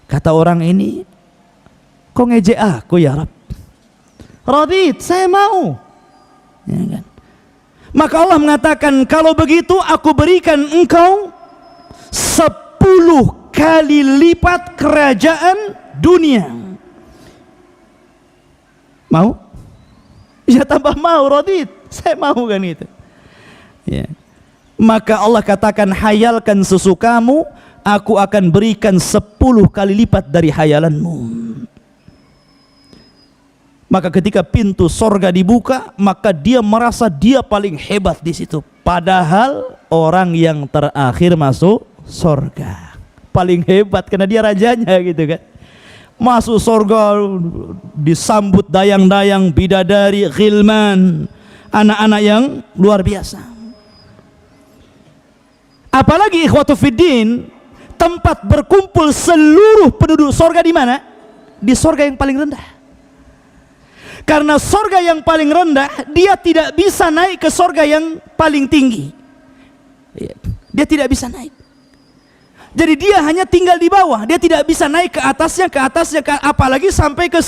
Kata orang ini, kau ngejek aku ya Rabb? Radit, saya mau, ya kan? Maka Allah mengatakan, kalau begitu aku berikan engkau 10 kali lipat kerajaan dunia. Mau? Ya tambah mau, radit, saya mau, kan itu, ya. Maka Allah katakan, hayalkan sesukamu, aku akan berikan 10 kali lipat dari hayalanmu. Maka ketika pintu sorga dibuka, maka dia merasa dia paling hebat di situ, padahal orang yang terakhir masuk sorga paling hebat karena dia rajanya gitu kan. Masuk surga disambut dayang-dayang, bidadari, ghilman, anak-anak yang luar biasa. Apalagi ikhwatu fiddin, tempat berkumpul seluruh penduduk surga di mana? Di surga yang paling rendah. Karena surga yang paling rendah, dia tidak bisa naik ke surga yang paling tinggi. Dia tidak bisa naik. Jadi dia hanya tinggal di bawah, dia tidak bisa naik ke atasnya, apalagi sampai ke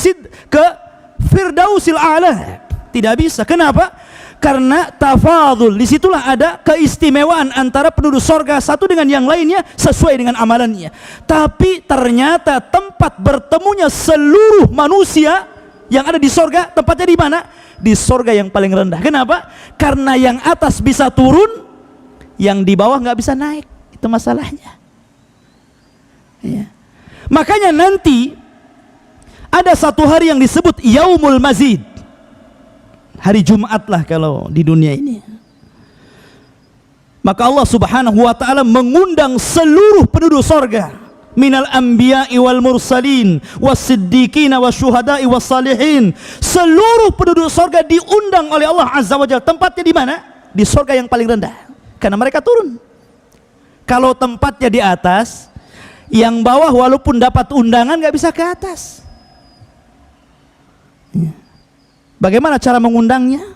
Firdausil A'la. Tidak bisa. Kenapa? Karena tafadhul. Disitulah ada keistimewaan antara penduduk surga satu dengan yang lainnya sesuai dengan amalannya. Tapi ternyata tempat bertemunya seluruh manusia yang ada di surga, tempatnya di mana? Di surga yang paling rendah. Kenapa? Karena yang atas bisa turun, yang di bawah nggak bisa naik. Itu masalahnya. Ya. Makanya nanti ada satu hari yang disebut Yaumul Mazid, hari Jumat lah kalau di dunia ini. Maka Allah subhanahu wa ta'ala mengundang seluruh penduduk surga, minal anbiya'i wal mursalin was-siddiqina wasyuhada'i was-salihin. Seluruh penduduk surga diundang oleh Allah azza wa jalla. Tempatnya di mana? Di surga yang paling rendah, karena mereka turun. Kalau tempatnya di atas, yang bawah walaupun dapat undangan nggak bisa ke atas. Bagaimana cara mengundangnya?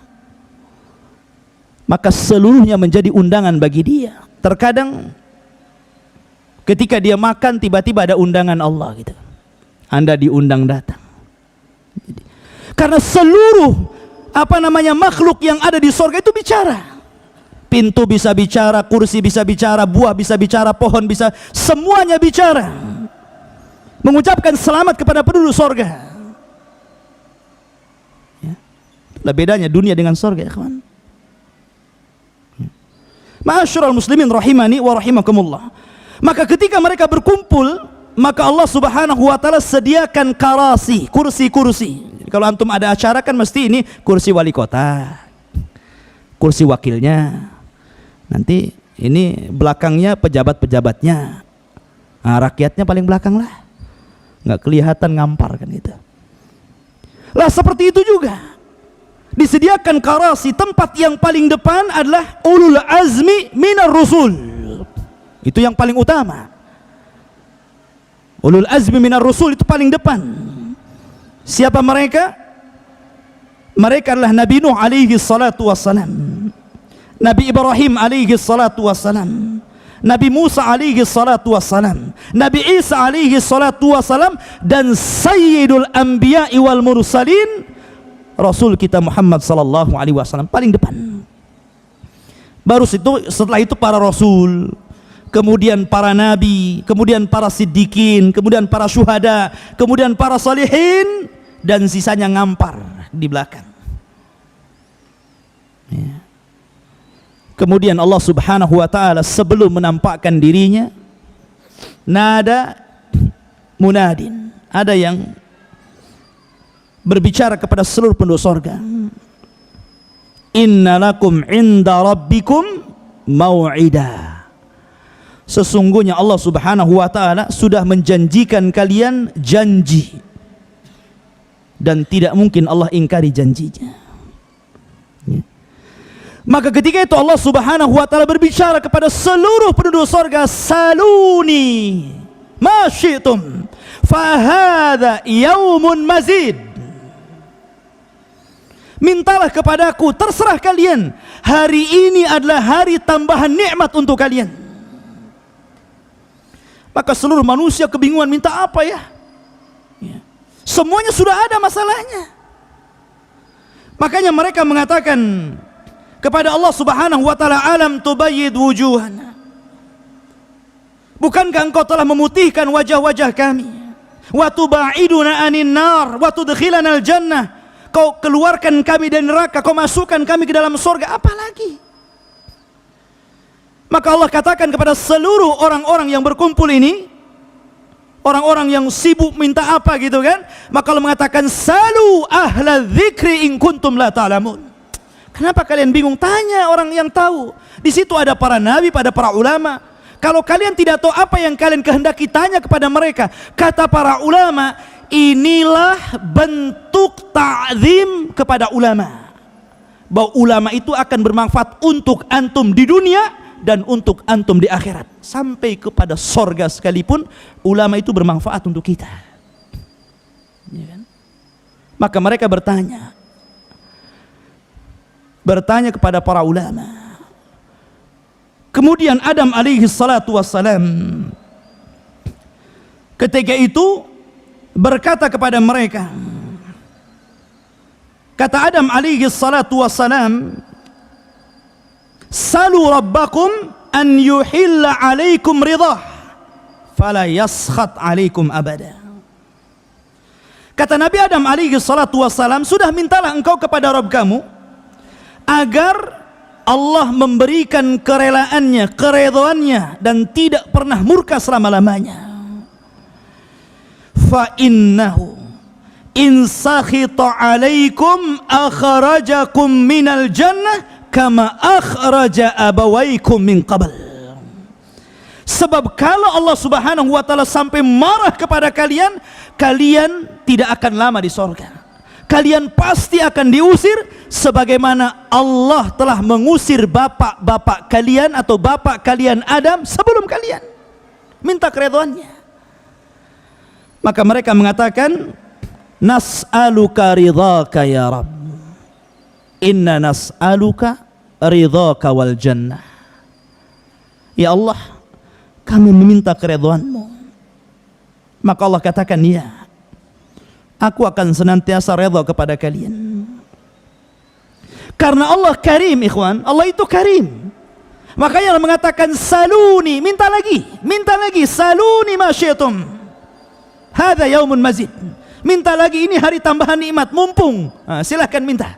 Maka seluruhnya menjadi undangan bagi dia. Terkadang ketika dia makan tiba-tiba ada undangan Allah gitu. Anda diundang datang. Karena seluruh makhluk yang ada di surga itu bicara. Pintu bisa bicara, kursi bisa bicara, buah bisa bicara, pohon bisa, semuanya bicara. Mengucapkan selamat kepada penduduk surga. Ya. Lah bedanya dunia dengan surga, ya kawan. Ma'asyiral muslimin rahimani wa rahimakumullah. Maka ketika mereka berkumpul, maka Allah subhanahu wa ta'ala sediakan karasi, kursi-kursi. Kalau antum ada acara kan mesti ini kursi wali kota, kursi wakilnya. Nanti ini belakangnya pejabat-pejabatnya, nah, rakyatnya paling belakang lah, nggak kelihatan ngampar kan gitu. Lah seperti itu juga disediakan karasi. Tempat yang paling depan adalah ulul azmi minar rusul. Itu yang paling utama. Ulul azmi minar rusul itu paling depan. Siapa mereka? Mereka adalah Nabi Nuh alaihi salatu wassalam, Nabi Ibrahim alaihi salatu wassalam, Nabi Musa alaihi salatu wassalam, Nabi Isa alaihi salatu wassalam, dan Sayyidul Anbiya'i wal Mursalin, Rasul kita Muhammad sallallahu alaihi wasallam paling depan. Baru setelah itu para Rasul, kemudian para Nabi, kemudian para Siddiqin, kemudian para syuhada, kemudian para salihin, dan sisanya ngampar di belakang. Ya. Kemudian Allah subhanahu wa ta'ala sebelum menampakkan dirinya, nada munadin, ada yang berbicara kepada seluruh penduduk surga. Inna lakum inda rabbikum mau'ida. Sesungguhnya Allah subhanahu wa ta'ala sudah menjanjikan kalian janji, dan tidak mungkin Allah ingkari janjinya. Ya. Maka ketika itu Allah subhanahu wa ta'ala berbicara kepada seluruh penduduk surga, saluni ma syi'tum fahadha yaumun mazid. Mintalah kepadaku, terserah kalian, hari ini adalah hari tambahan nikmat untuk kalian. Maka seluruh manusia kebingungan, minta apa ya? Semuanya sudah ada masalahnya. Makanya mereka mengatakan kepada Allah subhanahu wa ta'ala, alam tubayyid wujuhana, bukankah engkau telah memutihkan wajah-wajah kami, wa tubaiduna anin nar wa tudkhilana al jannah, kau keluarkan kami dari neraka, kau masukkan kami ke dalam surga, apa lagi? Maka Allah katakan kepada seluruh orang-orang yang berkumpul ini, orang-orang yang sibuk minta apa gitu kan, maka Allah mengatakan salu ahla dzikri in kuntum la ta'lamun. Kenapa kalian bingung? Tanya orang yang tahu. Di situ ada para nabi, pada para ulama, Kalau kalian tidak tahu apa yang kalian kehendaki, tanya kepada mereka. Kata para ulama, inilah bentuk ta'zim kepada ulama. Bahwa ulama itu akan bermanfaat untuk antum di dunia dan untuk antum di akhirat. Sampai kepada sorga sekalipun, ulama itu bermanfaat untuk kita. Ya kan? Maka mereka bertanya kepada para ulama. Kemudian Adam alaihi salatu wassalam ketika itu berkata kepada mereka, kata Adam alaihi salatu wassalam, salu rabbakum an yuhilla alaikum ridah fala yaskhat alaikum abada. Kata Nabi Adam alaihi salatu wassalam, sudah mintalah engkau kepada Rabb kamu agar Allah memberikan kerelaannya, keredoannya, dan tidak pernah murka selama-lamanya. Fa innahu in sakhita alaikum akhrajakum minal jannah kama akhraja abawaikum min qabl. Sebab kalau Allah subhanahu wa ta'ala sampai marah kepada kalian, kalian tidak akan lama di sorga. Kalian pasti akan diusir sebagaimana Allah telah mengusir bapak-bapak kalian atau bapak kalian Adam sebelum kalian. Minta keridhaannya. Maka mereka mengatakan, nas'aluka ridhaka ya Rabb. Inna nas'aluka ridhaka wal jannah. Ya Allah, kami meminta keridhaanmu. Maka Allah katakan, ya, aku akan senantiasa redha kepada kalian. Karena Allah karim, ikhwan. Allah itu karim. Makanya Allah mengatakan, saluni, minta lagi, saluni ma syi'tum. Hadza yaumun mazid. Minta lagi, ini hari tambahan nikmat, mumpung. Silahkan minta.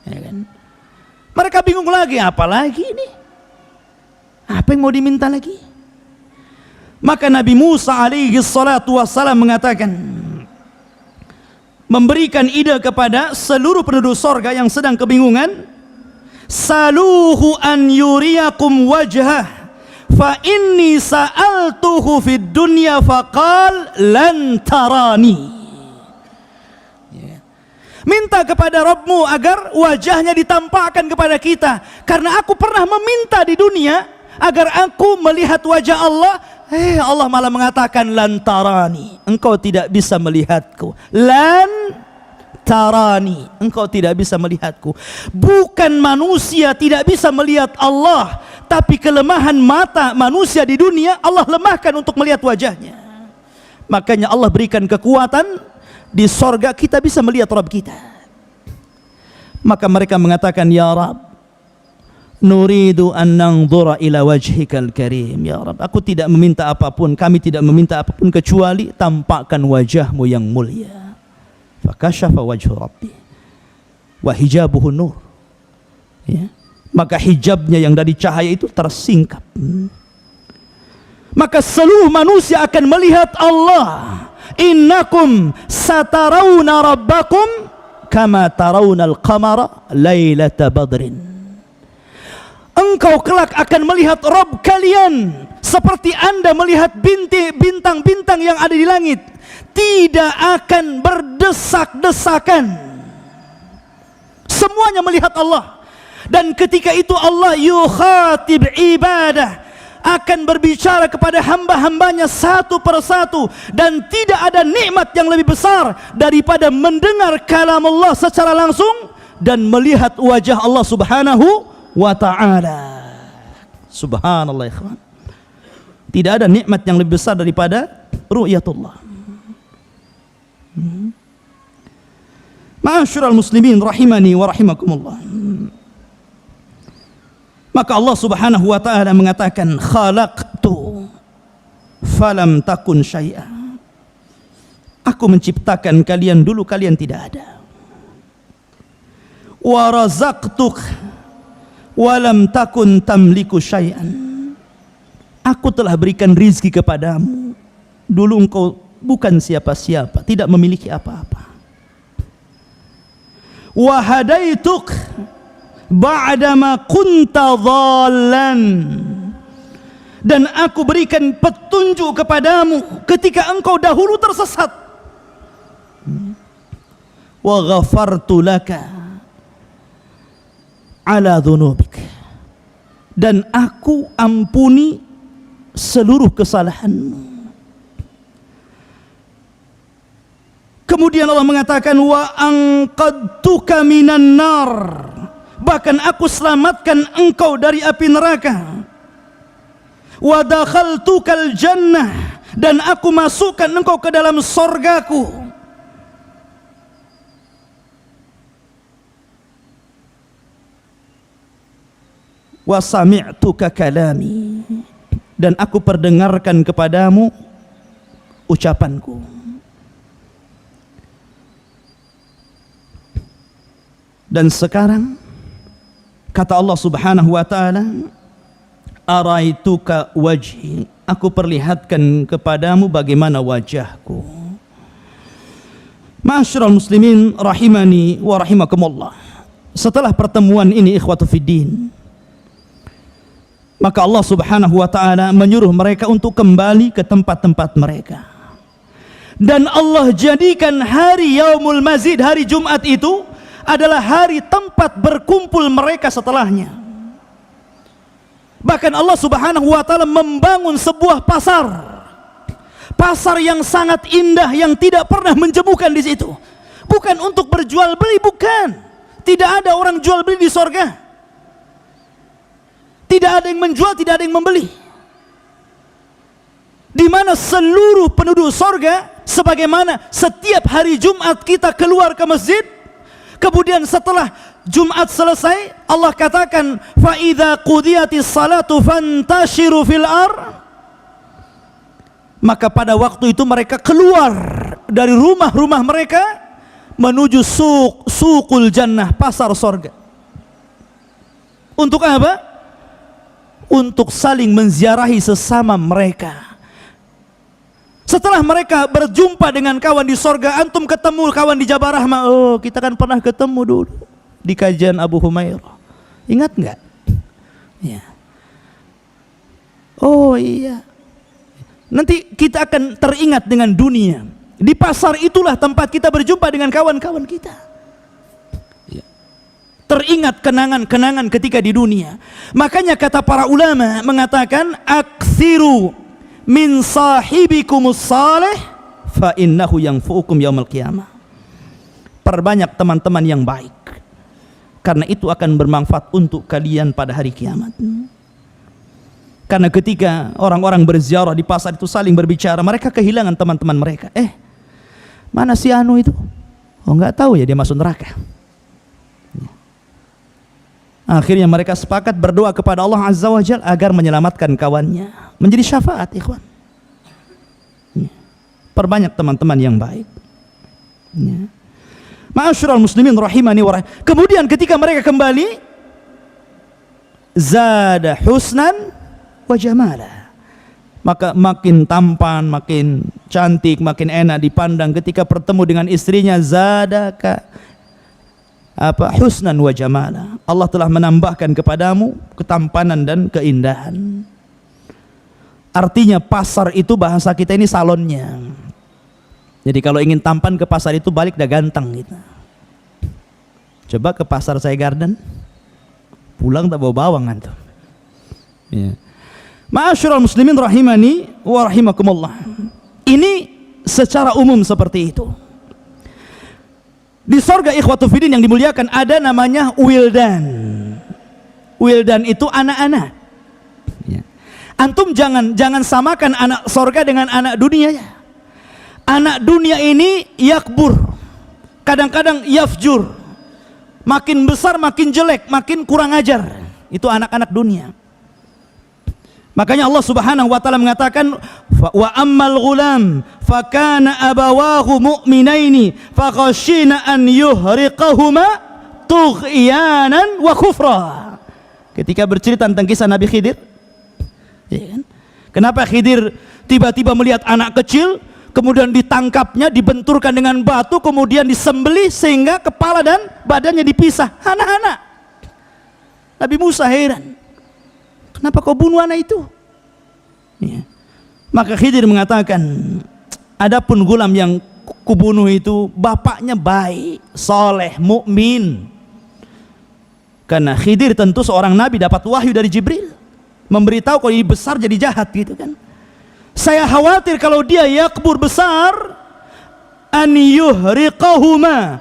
Ya kan? Mereka bingung lagi, apa lagi ini? Apa yang mau diminta lagi? Maka Nabi Musa alaihi salatu wassalam mengatakan, memberikan ide kepada seluruh penduduk sorga yang sedang kebingungan, saluhu an yuriyakum wajhah fa inni sa'altuhu fid dunya faqal lan tarani. Minta kepada Rabbmu agar wajahnya ditampakkan kepada kita, karena aku pernah meminta di dunia agar aku melihat wajah Allah. Allah malah mengatakan lan tarani, engkau tidak bisa melihatku. Lan tarani, engkau tidak bisa melihatku. Bukan manusia tidak bisa melihat Allah, tapi kelemahan mata manusia di dunia Allah lemahkan untuk melihat wajahnya. Makanya Allah berikan kekuatan, di sorga kita bisa melihat Rabb kita. Maka mereka mengatakan, ya Rabb, nuridu an nanzura ila wajhikal karim. Ya Rabb, aku tidak meminta apapun, kami tidak meminta apapun kecuali tampakkan wajahmu yang mulia. Fakashafa wajhu Rabbi wa hijabuhu nur. Ya. Maka hijabnya yang dari cahaya itu tersingkap. Maka seluruh manusia akan melihat Allah. Innakum satarawna rabbakum kama tarawna al-qamara lailata badrin. Engkau kelak akan melihat Rabb kalian seperti Anda melihat bintang-bintang yang ada di langit. Tidak akan berdesak-desakan. Semuanya melihat Allah. Dan ketika itu Allah yukhatib ibadah, akan berbicara kepada hamba-hambanya satu persatu. Dan tidak ada nikmat yang lebih besar daripada mendengar kalam Allah secara langsung dan melihat wajah Allah subhanahu wa ta'ala. Subhanallah ikhwan. Tidak ada nikmat yang lebih besar daripada ru'yatullah. Ma'asyiral muslimin rahimani wa rahimakumullah. Maka Allah subhanahu wa ta'ala mengatakan, khalaqtu falam takun syai'a. Aku menciptakan kalian dulu kalian tidak ada. Wa razaqtuk walam takun tamliku syai'an. Aku telah berikan rizki kepadamu, dulu engkau bukan siapa-siapa, tidak memiliki apa-apa. Wa hadaituk ba'dama kunta dhallan. dan aku berikan petunjuk kepadamu ketika engkau dahulu tersesat. Wa ghafartu laka ala dhunubik, dan aku ampuni seluruh kesalahanmu. Kemudian Allah mengatakan wa anqadtuka minan nar, bahkan aku selamatkan engkau dari api neraka. Wa dakhaltukal jannah, dan aku masukkan engkau ke dalam sorgaku. Wa sami'tuka kalami, dan aku perdengarkan kepadamu ucapanku. Dan sekarang kata Allah Subhanahu wa taala, araituka wajhi, aku perlihatkan kepadamu bagaimana wajahku. Ma'asyiral muslimin rahimani wa rahimakumullah. Setelah pertemuan ini ikhwatu fiddin, maka Allah Subhanahu wa taala menyuruh mereka untuk kembali ke tempat-tempat mereka. Dan Allah jadikan hari Yaumul Mazid, hari Jumat itu adalah hari tempat berkumpul mereka setelahnya. Bahkan Allah Subhanahu wa taala membangun sebuah pasar. Pasar yang sangat indah yang tidak pernah menjemukan di situ. Bukan untuk berjual beli, bukan. Tidak ada orang jual beli di sorga. Tidak ada yang menjual, tidak ada yang membeli. Di mana seluruh penduduk sorga, sebagaimana setiap hari Jumat kita keluar ke masjid, kemudian setelah Jumat selesai, Allah katakan, fa idza qudiyatis salatu fantashiru fil ar. Maka pada waktu itu mereka keluar dari rumah-rumah mereka menuju suqul jannah, pasar sorga. Untuk apa? Untuk saling menziarahi sesama mereka. Setelah mereka berjumpa dengan kawan di sorga, antum ketemu kawan di Jabal Rahmah, oh kita kan pernah ketemu dulu di kajian Abu Humairah, ingat nggak? Ya. Oh iya. Nanti kita akan teringat dengan dunia. Di pasar itulah tempat kita berjumpa dengan kawan-kawan kita. Ya. Teringat kenangan-kenangan ketika di dunia. Makanya kata para ulama mengatakan, aksiru min sahibikumus salih fa innahu yanfu'ukum yaumil qiyamah. Perbanyak teman-teman yang baik, karena itu akan bermanfaat untuk kalian pada hari kiamat. Karena ketika orang-orang berziarah di pasar itu saling berbicara, mereka kehilangan teman-teman mereka. Mana si Anu itu? Oh nggak tahu ya, dia masuk neraka. Akhirnya mereka sepakat berdoa kepada Allah Azza wa Jalla agar menyelamatkan kawannya, menjadi syafaat, ikhwan. Perbanyak teman-teman yang baik. Ma'asyiral muslimin rahimani wa rahimah. Kemudian ketika mereka kembali, zada husnan wa jamala, maka makin tampan, makin cantik, makin enak dipandang ketika bertemu dengan istrinya. Zadaka husnan wa jamala, Allah telah menambahkan kepadamu ketampanan dan keindahan. Artinya pasar itu bahasa kita ini salonnya. Jadi kalau ingin tampan ke pasar itu balik dah ganteng gitu. Coba ke pasar Saya Garden, pulang tak bawa bawang antum. Ya. Ma'asyiral muslimin rahimani wa rahimakumullah. Ini secara umum seperti itu. Di sorga ikhwatu fiddin yang dimuliakan ada namanya wildan. Wildan itu anak-anak. Ya. Antum jangan samakan anak sorga dengan anak dunia ya. Anak dunia ini yakbur, kadang-kadang yafjur, makin besar makin jelek, makin kurang ajar. Itu anak-anak dunia. Makanya Allah Subhanahu wa taala mengatakan, wa ammal ghulam fakana abawahu mu'minaini fakhashina an yuhriqahuma tughyanan wa kufra. Ketika bercerita tentang kisah Nabi Khidir, ya kan? Kenapa Khidir tiba-tiba melihat anak kecil, kemudian ditangkapnya, dibenturkan dengan batu, kemudian disembelih sehingga kepala dan badannya dipisah. Anak-anak. Nabi Musa heran, kenapa kau bunuh anak itu? Ya. Maka Khidir mengatakan, adapun gulam yang kubunuh itu bapaknya baik, soleh, mukmin. Karena Khidir tentu seorang nabi, dapat wahyu dari Jibril memberitahu kalau ini besar jadi jahat gitu kan. Saya khawatir kalau dia yakbur besar, an yuhriqahuma,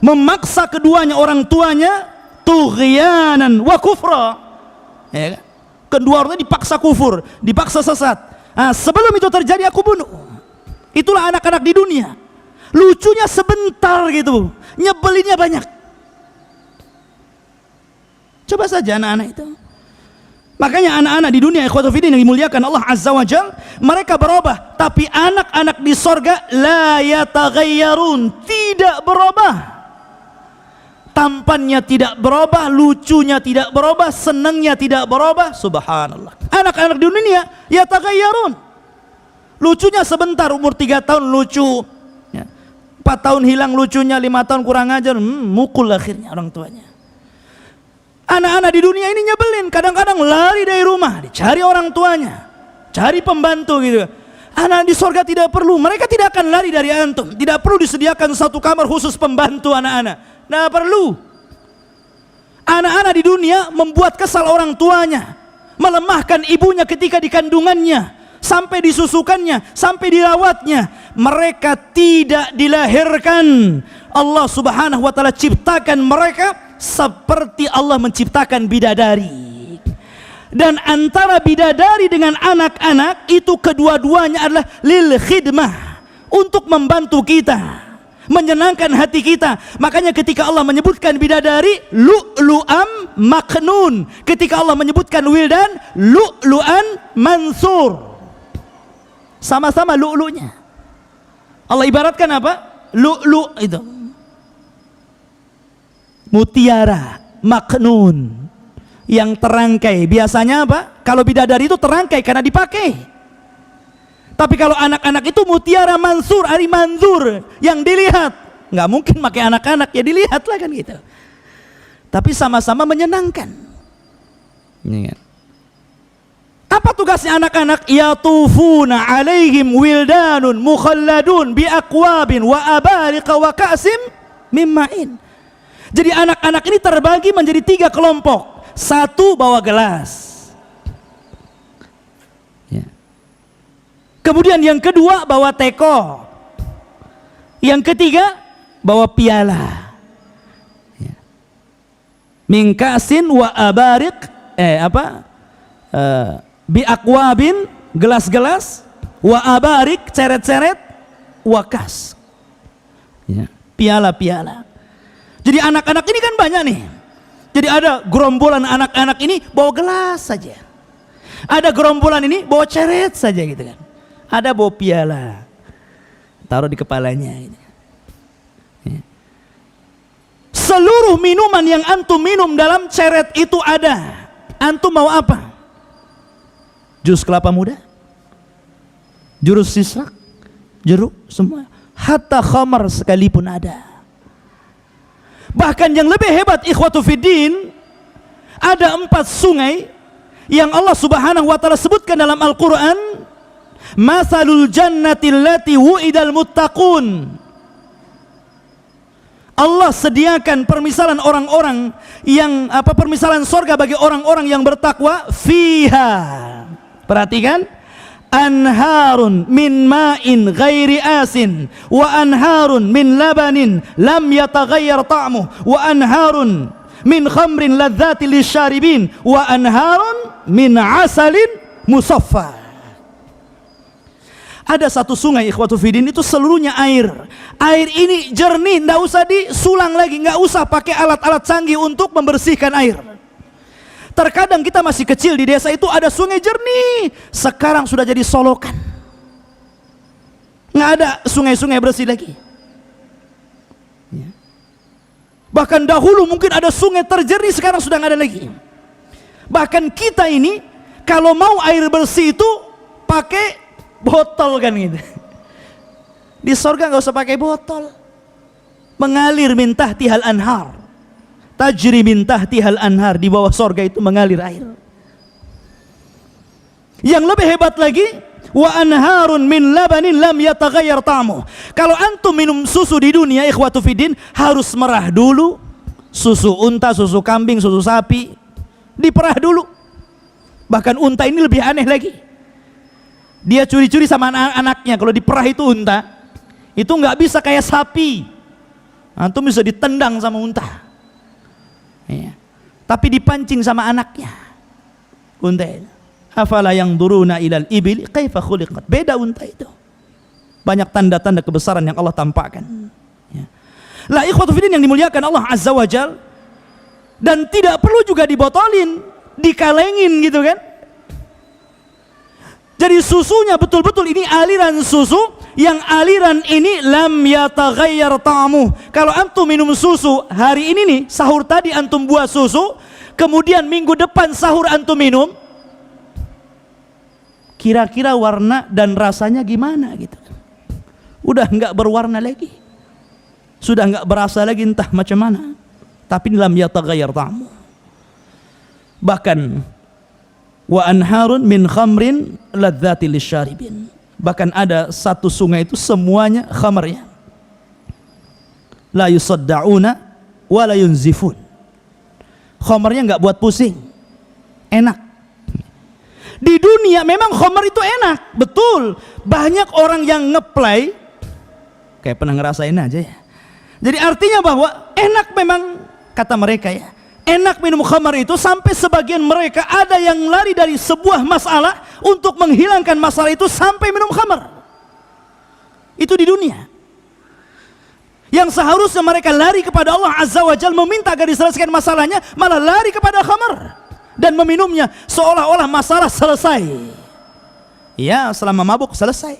memaksa keduanya orang tuanya tughyanan wa kufra, ya kan? Kedua orangnya dipaksa kufur, dipaksa sesat. Nah, sebelum itu terjadi aku bunuh. Itulah anak-anak di dunia, lucunya sebentar gitu, nyebelinnya banyak. Coba saja anak-anak itu. Makanya anak-anak di dunia ikhwatu fiddin yang dimuliakan Allah Azza wa Jalla, mereka berubah, tapi anak-anak di sorga la yataghayyarun, tidak berubah. Tampannya tidak berubah, lucunya tidak berubah, senangnya tidak berubah. Subhanallah. Anak-anak di dunia yataghayyarun, lucunya sebentar, umur 3 tahun lucu, 4 tahun hilang lucunya, 5 tahun kurang ajar, mukul akhirnya orang tuanya. Anak-anak di dunia ini nyebelin, kadang-kadang lari dari rumah, dicari orang tuanya, cari pembantu gitu. Anak di sorga tidak perlu, mereka tidak akan lari dari antum, tidak perlu disediakan satu kamar khusus pembantu anak-anak, tidak perlu. Anak-anak di dunia membuat kesal orang tuanya, melemahkan ibunya ketika di kandungannya, sampai disusukannya, sampai dirawatnya. Mereka tidak dilahirkan, Allah Subhanahu wa Ta'ala ciptakan mereka seperti Allah menciptakan bidadari. Dan antara bidadari dengan anak-anak itu kedua-duanya adalah lil khidmah, untuk membantu kita, menyenangkan hati kita. Makanya ketika Allah menyebutkan bidadari lu'lu'am maknun, ketika Allah menyebutkan wildan lu'lu'an mansur, sama-sama lu'lu'nya. Allah ibaratkan apa? Lu'lu' itu mutiara maknun, yang terangkai. Biasanya apa? Kalau bidadari itu terangkai karena dipakai. Tapi kalau anak-anak itu mutiara mansur, ari manzur, yang dilihat. Nggak mungkin pakai anak-anak, ya dilihat lah kan gitu. Tapi sama-sama menyenangkan. Apa tugasnya anak-anak? Yatufuna alaihim wildanun mukhalladun biaqwabin wa abariqa wa ka'sim mimma'in. Jadi anak-anak ini terbagi menjadi 3 kelompok. Satu bawa gelas, ya. Kemudian yang kedua bawa teko, yang ketiga bawa piala, ya. Mingkasin wa abarik, biakwabin, gelas-gelas, wa abarik, ceret-ceret, wakas, ya. Piala-piala. Jadi anak-anak ini kan banyak nih. Jadi ada gerombolan anak-anak ini bawa gelas saja, ada gerombolan ini bawa ceret saja gitu kan, ada bawa piala, taruh di kepalanya gitu. Seluruh minuman yang antum minum dalam ceret itu ada. Antum mau apa? Jus kelapa muda, jurus sisrak, jeruk, semua. Hatta khamar sekalipun ada. Bahkan yang lebih hebat ikhwatu fiddin, ada 4 sungai yang Allah Subhanahu wa Ta'ala sebutkan dalam Al-Quran. Masalul jannati allati wu'idal muttaqun. Allah sediakan permisalan orang-orang yang permisalan sorga bagi orang-orang yang bertakwa. Fiha, perhatikan, anharun min ma'in ghairi asin wa anharun min labanin lam yataghayyar ta'muh wa anharun min khamrin ladzati lisyaribin wa anharun min asalin musaffa. Ada satu sungai ikhwatu fiddin, itu seluruhnya air. Air ini jernih, enggak usah disulang lagi, enggak usah pakai alat-alat canggih untuk membersihkan air. Terkadang kita masih kecil di desa itu ada sungai jernih, sekarang sudah jadi solokan, nggak ada sungai-sungai bersih lagi. Bahkan dahulu mungkin ada sungai terjernih, sekarang sudah nggak ada lagi. Bahkan kita ini kalau mau air bersih itu pakai botol kan gitu. Di sorga nggak usah pakai botol, mengalir min tahtihal anhar. Tajri min tahtihal anhar, di bawah sorga itu mengalir air. Yang lebih hebat lagi, wa anharun min labanin lam yataghayyar ta'muh. Kalau antum minum susu di dunia, ikhwatu fiddin, harus merah dulu. Susu unta, susu kambing, susu sapi, diperah dulu. Bahkan unta ini lebih aneh lagi. Dia curi-curi sama anak-anaknya. Kalau diperah itu unta, itu nggak bisa kayak sapi. Antum bisa ditendang sama unta. Ya. Tapi dipancing sama anaknya. Unta itu. Afala yanzuruna ilal ibil kaifa khuliqat. Beda unta itu. Banyak tanda-tanda kebesaran yang Allah tampakkan. Ya. Lah ikhwatu fiddin yang dimuliakan Allah Azza wa Jal, dan tidak perlu juga dibotolin, dikalengin gitu kan. Jadi susunya betul-betul ini aliran susu yang aliran ini lam yataghayyar ta'muh. Kalau antum minum susu hari ini nih, sahur tadi antum buat susu, kemudian minggu depan sahur antum minum, kira-kira warna dan rasanya gimana gitu. Udah enggak berwarna lagi, sudah enggak berasa lagi, entah macam mana. Tapi lam yataghayyar ta'muh. Bahkan wa anharun min khamrin ladzati lisyaribin. Bahkan ada satu sungai itu semuanya khamrnya. La yusaddauna wa la yunzifun. Khamrnya enggak buat pusing, enak. Di dunia memang khamr itu enak, betul. Banyak orang yang ngeplay kayak pernah ngerasain aja ya. Jadi artinya bahwa enak memang, kata mereka ya, enak minum khamar itu sampai sebagian mereka ada yang lari dari sebuah masalah untuk menghilangkan masalah itu sampai minum khamar. Itu di dunia. Yang seharusnya mereka lari kepada Allah Azza wa Jalla meminta agar diselesaikan masalahnya, malah lari kepada khamar dan meminumnya seolah-olah masalah selesai. Ya, selama mabuk selesai.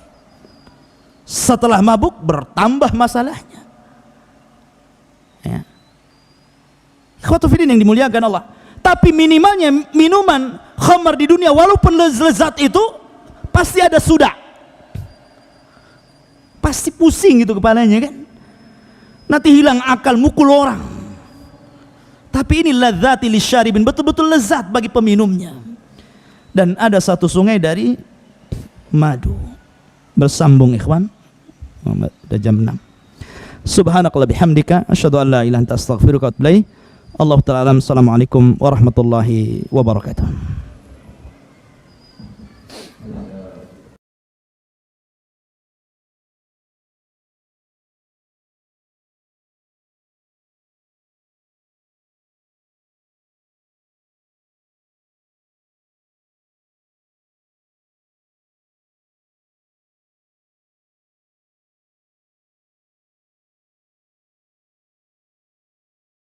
Setelah mabuk bertambah masalahnya. Ya. Ikhwatu fiddin yang dimuliakan Allah. Tapi minimalnya minuman khamar di dunia walaupun lezat itu pasti ada sudah. Pasti pusing gitu kepalanya kan. Nanti hilang akal, mukul orang. Tapi ini ladzati lisyaribin, betul-betul lezat bagi peminumnya. Dan ada satu sungai dari madu. Bersambung ikhwan. Udah jam 6. Subhanakallah bihamdika asyhadu an la ilaha illa anta astaghfiruka wa atubu ilaik. Allah Ta'ala alam. Assalamualaikum warahmatullahi wabarakatuh.